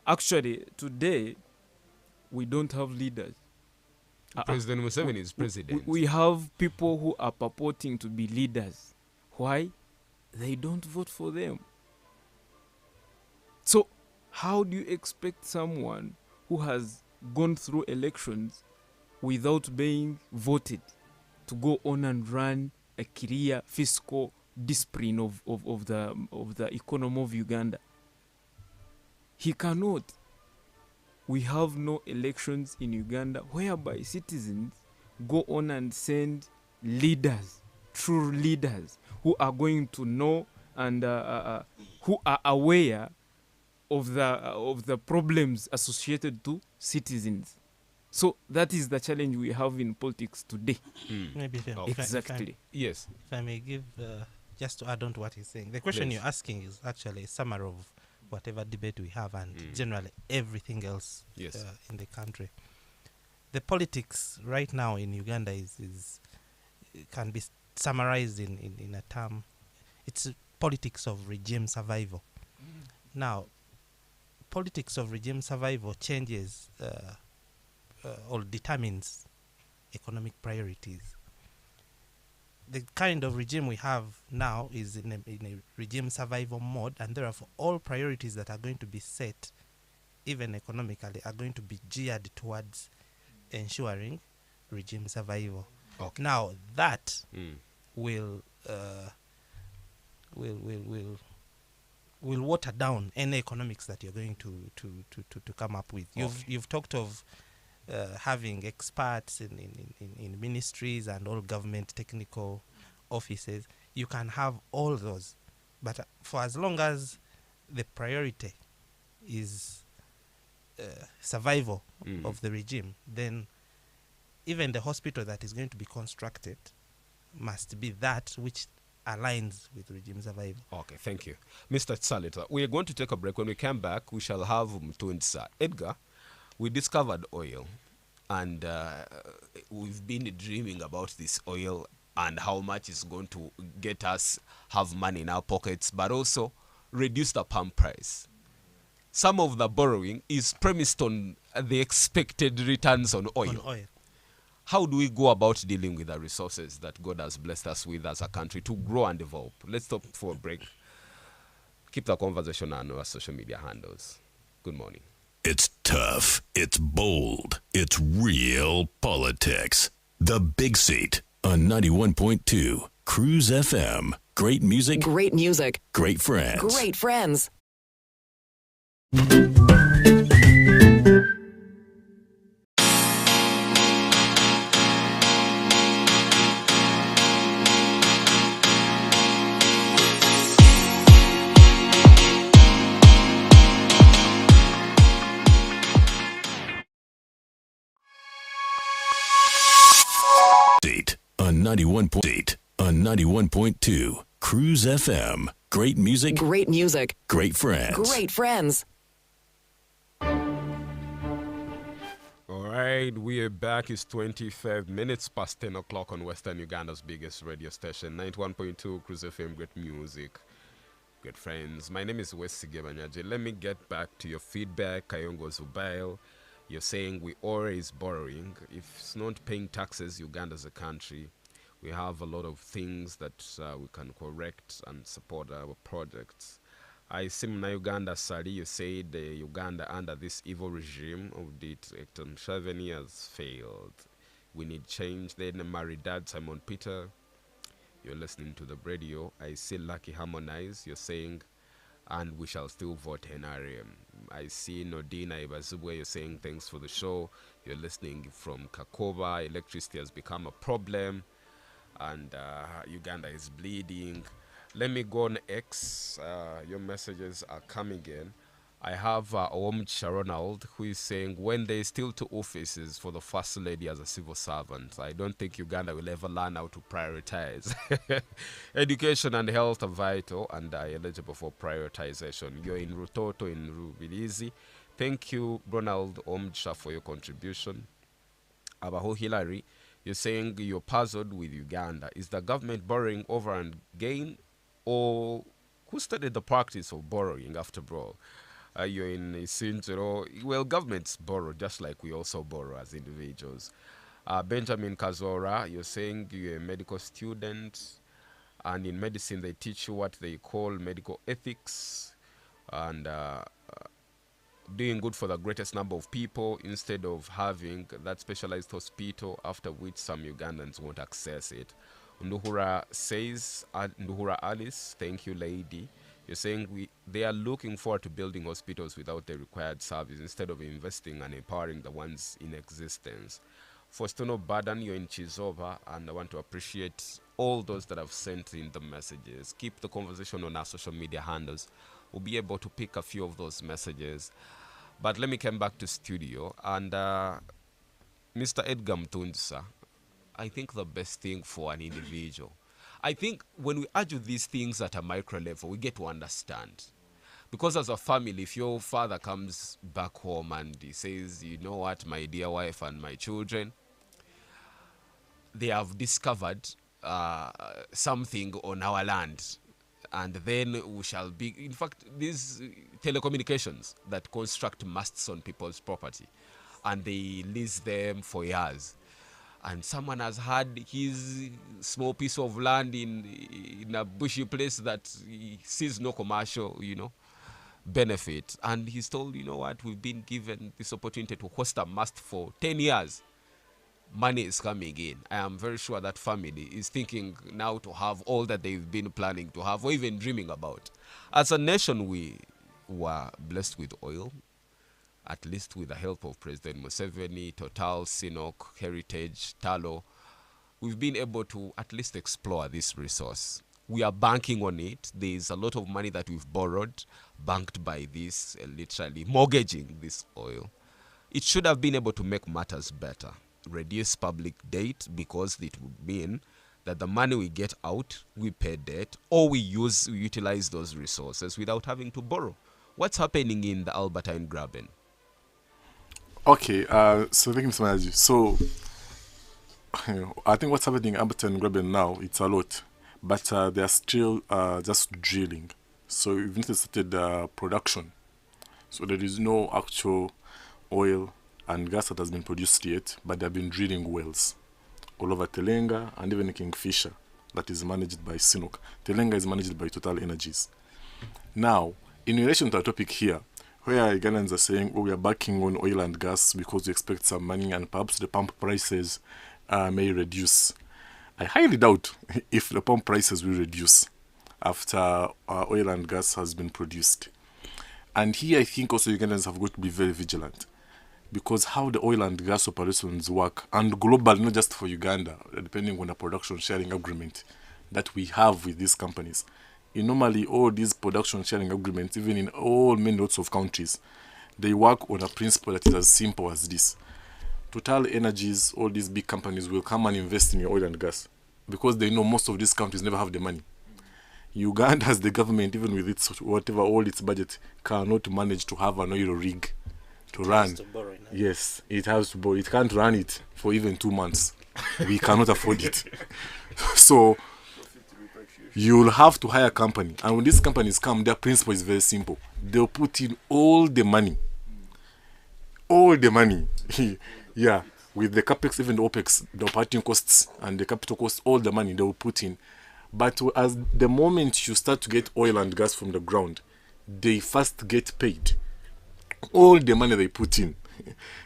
actually today we don't have leaders. President Museveni is president. We have people who are purporting to be leaders. Why? They don't vote for them. So how do you expect someone who has gone through elections without being voted to go on and run a clear fiscal discipline of the economy of Uganda? He cannot. We have no elections in Uganda whereby citizens go on and send leaders, true leaders, who are going to know and who are aware of the problems associated to citizens. So that is the challenge we have in politics today. Maybe Exactly. Yes. If I may give, just to add on to what he's saying, the question Please. you're asking is actually a summary of whatever debate we have and generally everything else Yes. in the country. The politics right now in Uganda is can be summarized in a term. It's politics of regime survival. Now, politics of regime survival changes or determines economic priorities. The kind of regime we have now is in a regime survival mode, and therefore all priorities that are going to be set, even economically, are going to be geared towards ensuring regime survival. Okay. Now that Mm. will water down any economics that you're going to come up with. You've talked of having experts in ministries and all government technical offices. You can have all those, but for as long as the priority is survival of the regime, then even the hospital that is going to be constructed must be that which aligns with regime survival. Okay, thank you. Mr. Salita, we are going to take a break. When we come back, we shall have Mtundisa. Edgar, we discovered oil, and we've been dreaming about this oil and how much it's going to get us have money in our pockets, but also reduce the pump price. Some of the borrowing is premised on the expected returns on oil. How do we go about dealing with the resources that God has blessed us with as a country to grow and develop? Let's stop for a break. Keep the conversation on our social media handles. Good morning. It's tough. It's bold. It's real politics. The Big Seat on 91.2 Cruise FM. Great music. Great music. Great friends. Great friends. Seat on 91.2 Cruise FM. Great music. Great music. Great friends. Great friends. All right, we are back. It's 25 minutes past 10 o'clock on Western Uganda's biggest radio station, 91.2 Cruise FM. Great music. Great friends. My name is Wes Sigebanyaje. Let me get back to your feedback. Kayongo Zubail, you're saying we always borrowing. If it's not paying taxes, Uganda as a country, we have a lot of things that we can correct and support our projects. I see na Uganda Sari, you said Uganda under this evil regime of the Dr. Museveni has failed. We need change. Then Maridad Simon Peter, you're listening to the radio. I see Lucky Harmonize, you're saying, and we shall still vote NRM. I see Nodina Ibazubwe, you're saying thanks for the show. You're listening from Kakova. Electricity has become a problem, and Uganda is bleeding. Let me go on X. Your messages are coming in. I have Omcha Ronald, who is saying, when there is still two offices for the First Lady as a civil servant, I don't think Uganda will ever learn how to prioritize. Education and health are vital and are eligible for prioritization. You're in Rutoto, in Rubilizi. Thank you, Ronald Omcha, for your contribution. Abaho Hillary, you're saying you're puzzled with Uganda. Is the government borrowing over and gain, or who started the practice of borrowing after all? You're in Isinjero. Well, governments borrow just like we also borrow as individuals. Benjamin Kazora, you're saying you're a medical student, and in medicine they teach you what they call medical ethics and doing good for the greatest number of people instead of having that specialized hospital, after which some Ugandans won't access it. Nduhura says, Nduhura Alice, thank you, lady. You're saying they are looking forward to building hospitals without the required service instead of investing and empowering the ones in existence. Faustino Badan, you're in Chizova, and I want to appreciate all those that have sent in the messages. Keep the conversation on our social media handles. We'll be able to pick a few of those messages. But let me come back to studio. And Mr. Edgar Mtundsa, I think the best thing for an individual, I think when we argue these things at a micro level, we get to understand. Because as a family, if your father comes back home and he says, you know what, my dear wife and my children, they have discovered something on our land, and then we shall be, in fact, these telecommunications that construct masts on people's property, and they lease them for years. And someone has had his small piece of land in a bushy place that he sees no commercial, benefit. And he's told, you know what, we've been given this opportunity to host a mast for 10 years. Money is coming in. I am very sure that family is thinking now to have all that they've been planning to have or even dreaming about. As a nation, we were blessed with oil, at least with the help of President Museveni, Total, Sinok, Heritage, Talo. We've been able to at least explore this resource. We are banking on it. There's a lot of money that we've borrowed, banked by this, literally mortgaging this oil. It should have been able to make matters better. Reduce public debt, because it would mean that the money we get out, we pay debt, or we utilize those resources without having to borrow. What's happening in the Albertine Graben? Okay, so thank you, Mr. Manager. So, I think what's happening in Albertine Graben now, it's a lot, but they are still just drilling. So we've not started production. So there is no actual oil and gas that has been produced yet, but they have been drilling wells all over Telenga and even Kingfisher, that is managed by Sinok. Telenga is managed by Total Energies. Now, in relation to our topic here, where Ugandans are saying, we are backing on oil and gas because we expect some money and perhaps the pump prices may reduce. I highly doubt if the pump prices will reduce after oil and gas has been produced. And here I think also Ugandans have got to be very vigilant, because how the oil and gas operations work, and global, not just for Uganda, depending on the production sharing agreement that we have with these companies. Normally, all these production sharing agreements, even in all many lots of countries, they work on a principle that is as simple as this. Total Energies, all these big companies will come and invest in your oil and gas because they know most of these countries never have the money. Uganda, as the government, even with its whatever, all its budget, cannot manage to have an oil rig to run. Yes, it has to borrow. It can't run it for even 2 months. We cannot afford it. So you'll have to hire a company. And when these companies come, their principle is very simple. They'll put in all the money. All the money. Yeah. With the capex, even the opex, the operating costs and the capital costs, all the money they will put in. But as the moment you start to get oil and gas from the ground, they first get paid. All the money they put in.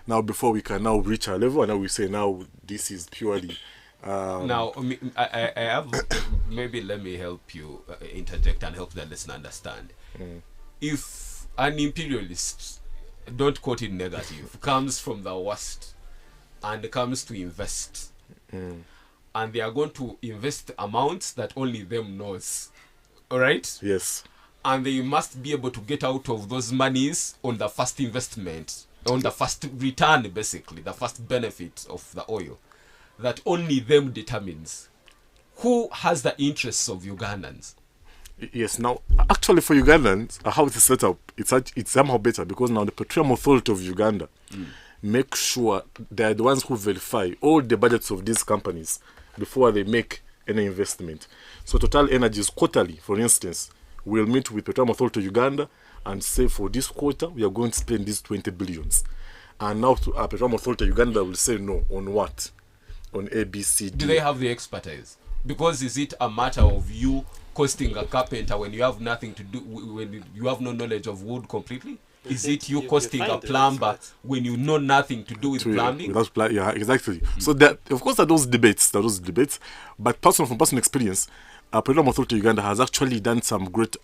Now, before we can now reach our level, and now we say now this is purely. Now, I have, maybe let me help you interject and help the listener understand. If an imperialist, don't quote it negative, comes from the West and comes to invest, and they are going to invest amounts that only them knows, all right? Yes. And they must be able to get out of those monies on the first investment, on the first return, basically, the first benefit of the oil, that only them determines. Who has the interests of Ugandans? Yes, now, actually for Ugandans, how it's set up, it's somehow better, because now the Petroleum Authority of Uganda make sure they're the ones who verify all the budgets of these companies before they make any investment. So Total Energies quarterly, for instance, will meet with Petroleum Authority of Uganda and say, for this quarter, we are going to spend these 20 billions. And now Petroleum Authority of Uganda will say no. On what? On A, B, C, D. Do they have the expertise? Because is it a matter of you costing a carpenter when you have nothing to do, when you have no knowledge of wood completely? Is it you costing a plumber when you know nothing to do with plumbing? Yeah, exactly. So that, of course, there are those debates, but from personal experience, Petroleum Authority of Uganda has actually done some great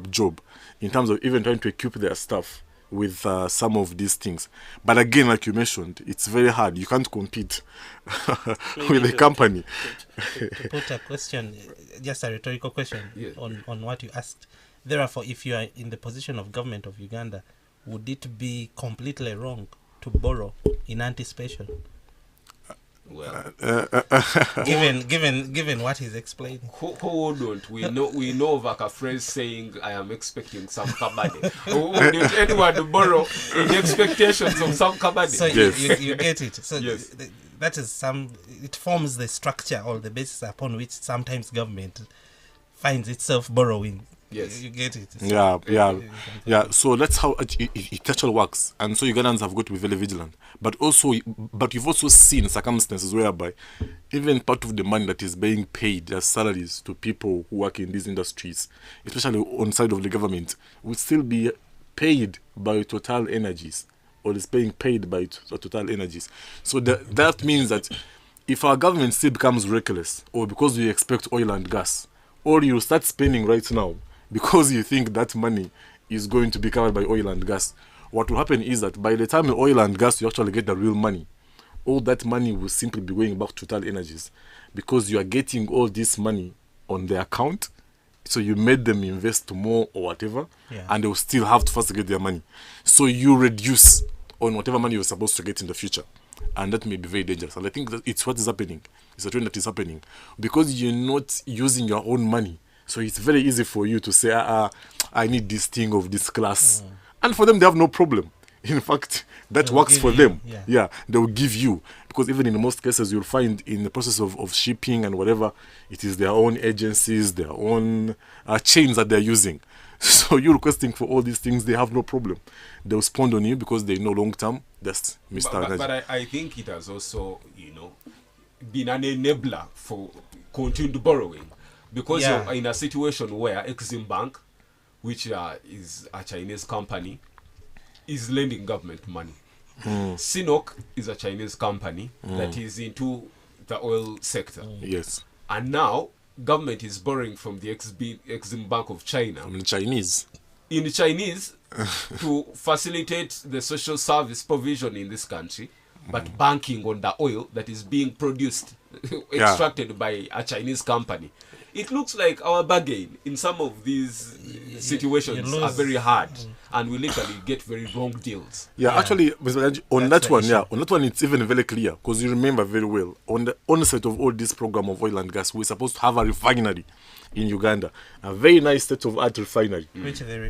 job in terms of even trying to equip their staff with some of these things. But again, like you mentioned, it's very hard. You can't compete with a company. To put a question, just a rhetorical question on what you asked. Therefore, if you are in the position of government of Uganda, would it be completely wrong to borrow in anticipation? Well, given what he's explaining, who wouldn't? We know of like a phrase saying, "I am expecting some kabade." Who wouldn't anyone to borrow in the expectations of some kabade? So Yes. you get it. So Yes. that is it forms the structure or the basis upon which sometimes government finds itself borrowing. Yes. You get it. So Yeah. So that's how it actually works. And so Ugandans have got to be very vigilant. But you've also seen circumstances whereby even part of the money that is being paid as salaries to people who work in these industries, especially on side of the government, will still be paid by Total Energies, or is being paid by Total Energies. So that means that if our government still becomes reckless, or because we expect oil and gas, or you start spending right now because you think that money is going to be covered by oil and gas, what will happen is that by the time the oil and gas you actually get the real money, all that money will simply be going back to Total Energies, because you are getting all this money on their account. So you made them invest more or whatever, and they will still have to first get their money. So you reduce on whatever money you're supposed to get in the future. And that may be very dangerous. And I think that it's what is happening. It's a trend that is happening. Because you're not using your own money. So it's very easy for you to say, I need this thing of this class. And for them, they have no problem. In fact, that works for them. Yeah, they will give you. Because even in most cases, you'll find in the process of shipping and whatever, it is their own agencies, their own chains that they're using. So you're requesting for all these things, they have no problem. They'll spend on you because they know long term, that's Mr. But I think it has also, been an enabler for continued borrowing. Because you're in a situation where Exim Bank, which is a Chinese company, is lending government money. Sinok is a Chinese company that is into the oil sector. Yes. And now, government is borrowing from the Exim Bank of China. In Chinese to facilitate the social service provision in this country, but banking on the oil that is being produced, extracted by a Chinese company. It looks like our bargain in some of these situations are very hard, and we literally get very wrong deals. Actually, on that one, it's even very clear, because you remember very well, on the onset of all this program of oil and gas, we're supposed to have a refinery in Uganda, a very nice state-of-art refinery.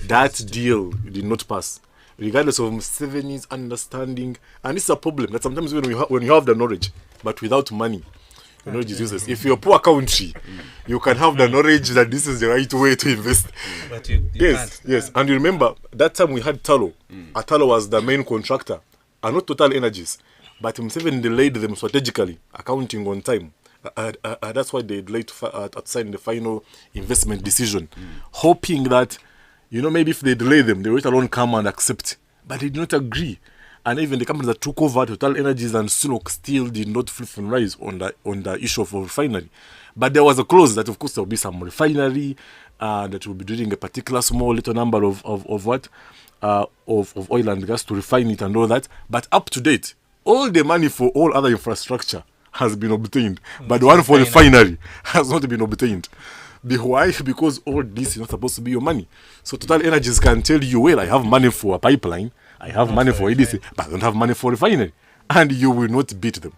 That deal did not pass, regardless of Museveni's understanding, and it's a problem that sometimes when you have the knowledge, but without money, the knowledge is useless. If you're a poor country, you can have the knowledge that this is the right way to invest. But you yes. And you remember that time we had Talo. Talo was the main contractor, and not Total Energies. But Museveni delayed them strategically, accounting on time. That's why they delayed to sign the final investment decision, hoping that, maybe if they delay them, they will alone come and accept. But they did not agree. And even the companies that took over, Total Energies and Sinok, still did not flip and rise on the issue of a refinery. But there was a clause that, of course, there will be some refinery that will be doing a particular small little number of oil and gas to refine it and all that. But up to date, all the money for all other infrastructure has been obtained, but the one for refinery has not been obtained. Why? Because all this is not supposed to be your money. So Total Energies can tell you, well, I have money for a pipeline, I have money for EDC, but I don't have money for refinery. And you will not beat them.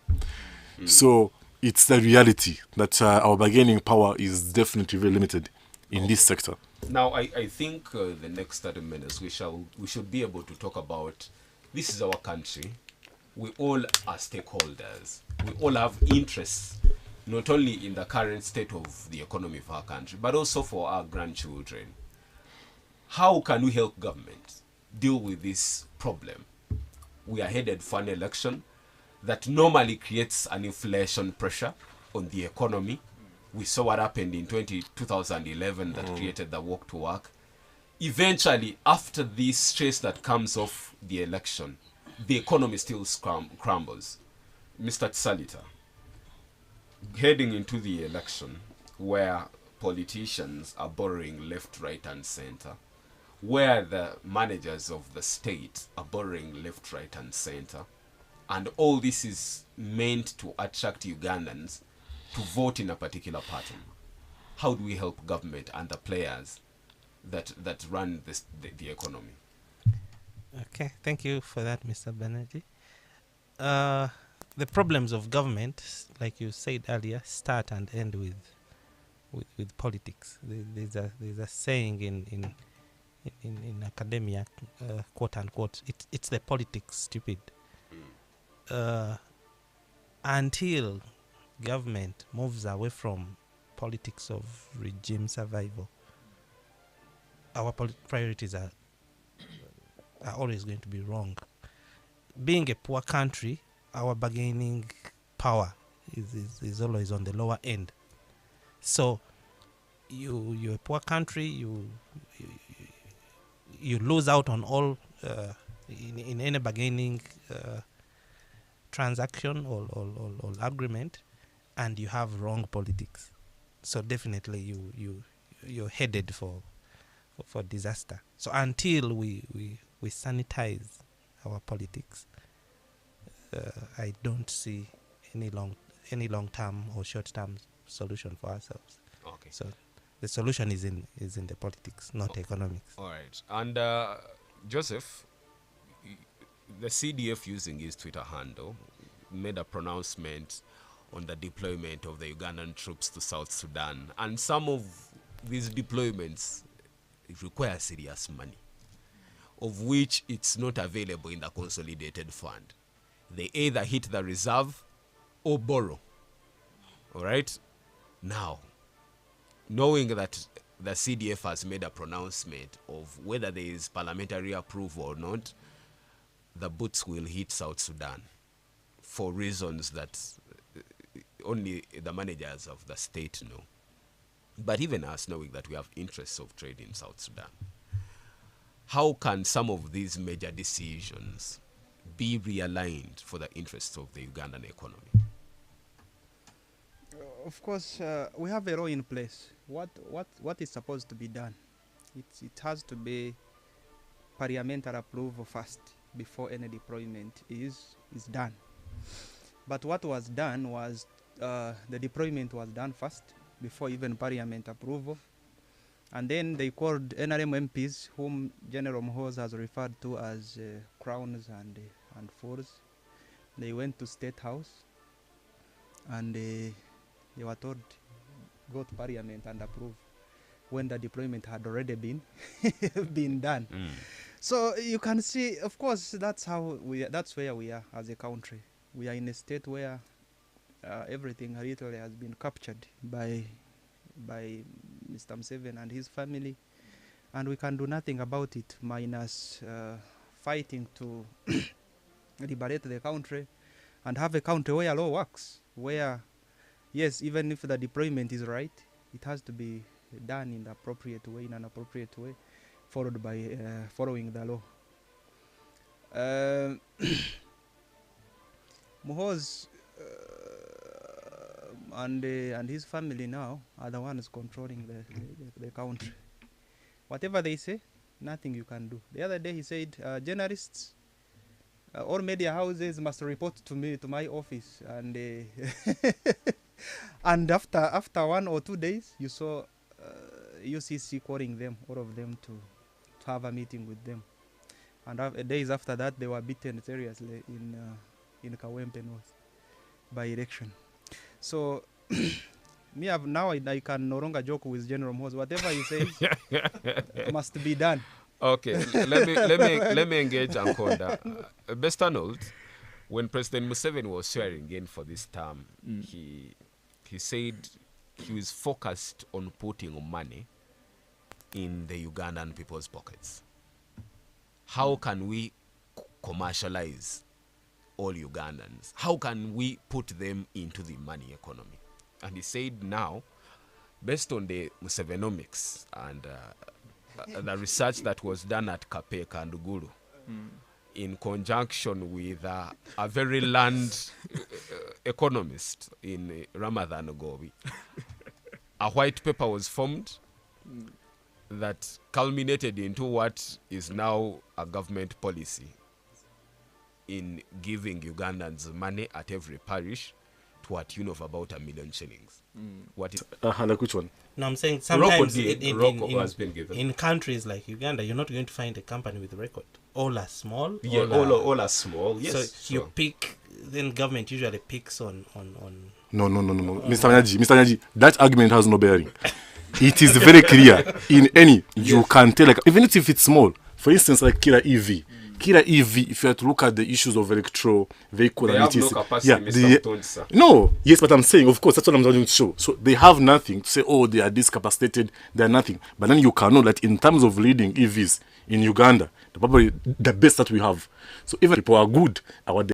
So it's the reality that our bargaining power is definitely very limited in this sector. Now, I think the next 30 minutes we should be able to talk about, this is our country. We all are stakeholders. We all have interests, not only in the current state of the economy of our country, but also for our grandchildren. How can we help government deal with this problem? We are headed for an election that normally creates an inflation pressure on the economy. We saw what happened in 2011 that created the walk to work. Eventually, after this stress that comes off the election, the economy still crumbles. Mr. Tsalita, heading into the election where politicians are borrowing left, right, and center, where the managers of the state are borrowing left, right, and center, and all this is meant to attract Ugandans to vote in a particular pattern. How do we help government and the players that run the economy? Okay, thank you for that, Mr. Banerjee. The problems of government, like you said earlier, start and end with politics. There's a saying in academia, quote unquote, it's the politics, stupid. Until government moves away from politics of regime survival, our priorities are always going to be wrong. Being a poor country, our bargaining power is always on the lower end. So you're a poor country, you lose out on all in any bargaining transaction or agreement, and you have wrong politics. So definitely you're headed for disaster. So until we sanitize our politics, I don't see any long-term or short-term solution for ourselves. Okay. So the solution is in the politics, not economics. All right. And Joseph, the CDF, using his Twitter handle, made a pronouncement on the deployment of the Ugandan troops to South Sudan, and some of these deployments require serious money, of which it's not available in the consolidated fund. They either hit the reserve or borrow. All right? Now, knowing that the CDF has made a pronouncement of whether there is parliamentary approval or not, the boots will hit South Sudan for reasons that only the managers of the state know. But even us, knowing that we have interests of trade in South Sudan, how can some of these major decisions be realigned for the interests of the Ugandan economy? Of course, we have a law in place. What is supposed to be done? It has to be parliamentary approval first before any deployment is done. But what was done was the deployment was done first before even parliament approval, and then they called NRM MPs, whom General Muhoozi has referred to as crowns and fools. They went to State House and they were told, go to parliament and approve, when the deployment had already been done. So you can see, of course, that's where we are as a country. We are in a state where everything literally has been captured by Mr. Museveni and his family, and we can do nothing about it, minus fighting to liberate the country and have a country where law works, where, yes, even if the deployment is right, it has to be done in the appropriate way, in an appropriate way, followed by following the law. Muhoozi and his family now are the ones controlling the country. Whatever they say, nothing you can do. The other day he said, journalists, all media houses must report to me, to my office, and and after 1 or 2 days, you saw UCC calling them, all of them, to have a meeting with them, and days after that, they were beaten seriously in Kawempe North by election. So now I can no longer joke with General Muhoozi. Whatever he says must be done. Okay, let me engage Ankonda. Best Arnold, when President Museveni was swearing in for this term, he said he was focused on putting money in the Ugandan people's pockets. How can we commercialize all Ugandans? How can we put them into the money economy? And he said now, based on the Musevenomics and the research that was done at Kapeka and Gulu, in conjunction with a very learned economist in Ramadhan Gobi, a white paper was formed that culminated into what is now a government policy in giving Ugandans money at every parish to a tune of about 1 million shillings. What is Like which one? No, I'm saying sometimes Rocco has been given. in countries like Uganda, you're not going to find a company with a record. All are small. Yeah, all are small. Yes. So you pick. Then government usually picks on. No. Mr. Manyaji, that argument has no bearing. It is very clear. In any, you can tell, like, even if it's small. For instance, like Kira EV. Kira EV, if you have to look at the issues of electro vehicle, they and have it is, no capacity, no, yes, but I'm saying, of course, that's what I'm trying to show. So they have nothing to say, oh, they are discapacitated, they are nothing. But then you can know that in terms of leading EVs in Uganda, probably the best that we have. So even people are good, our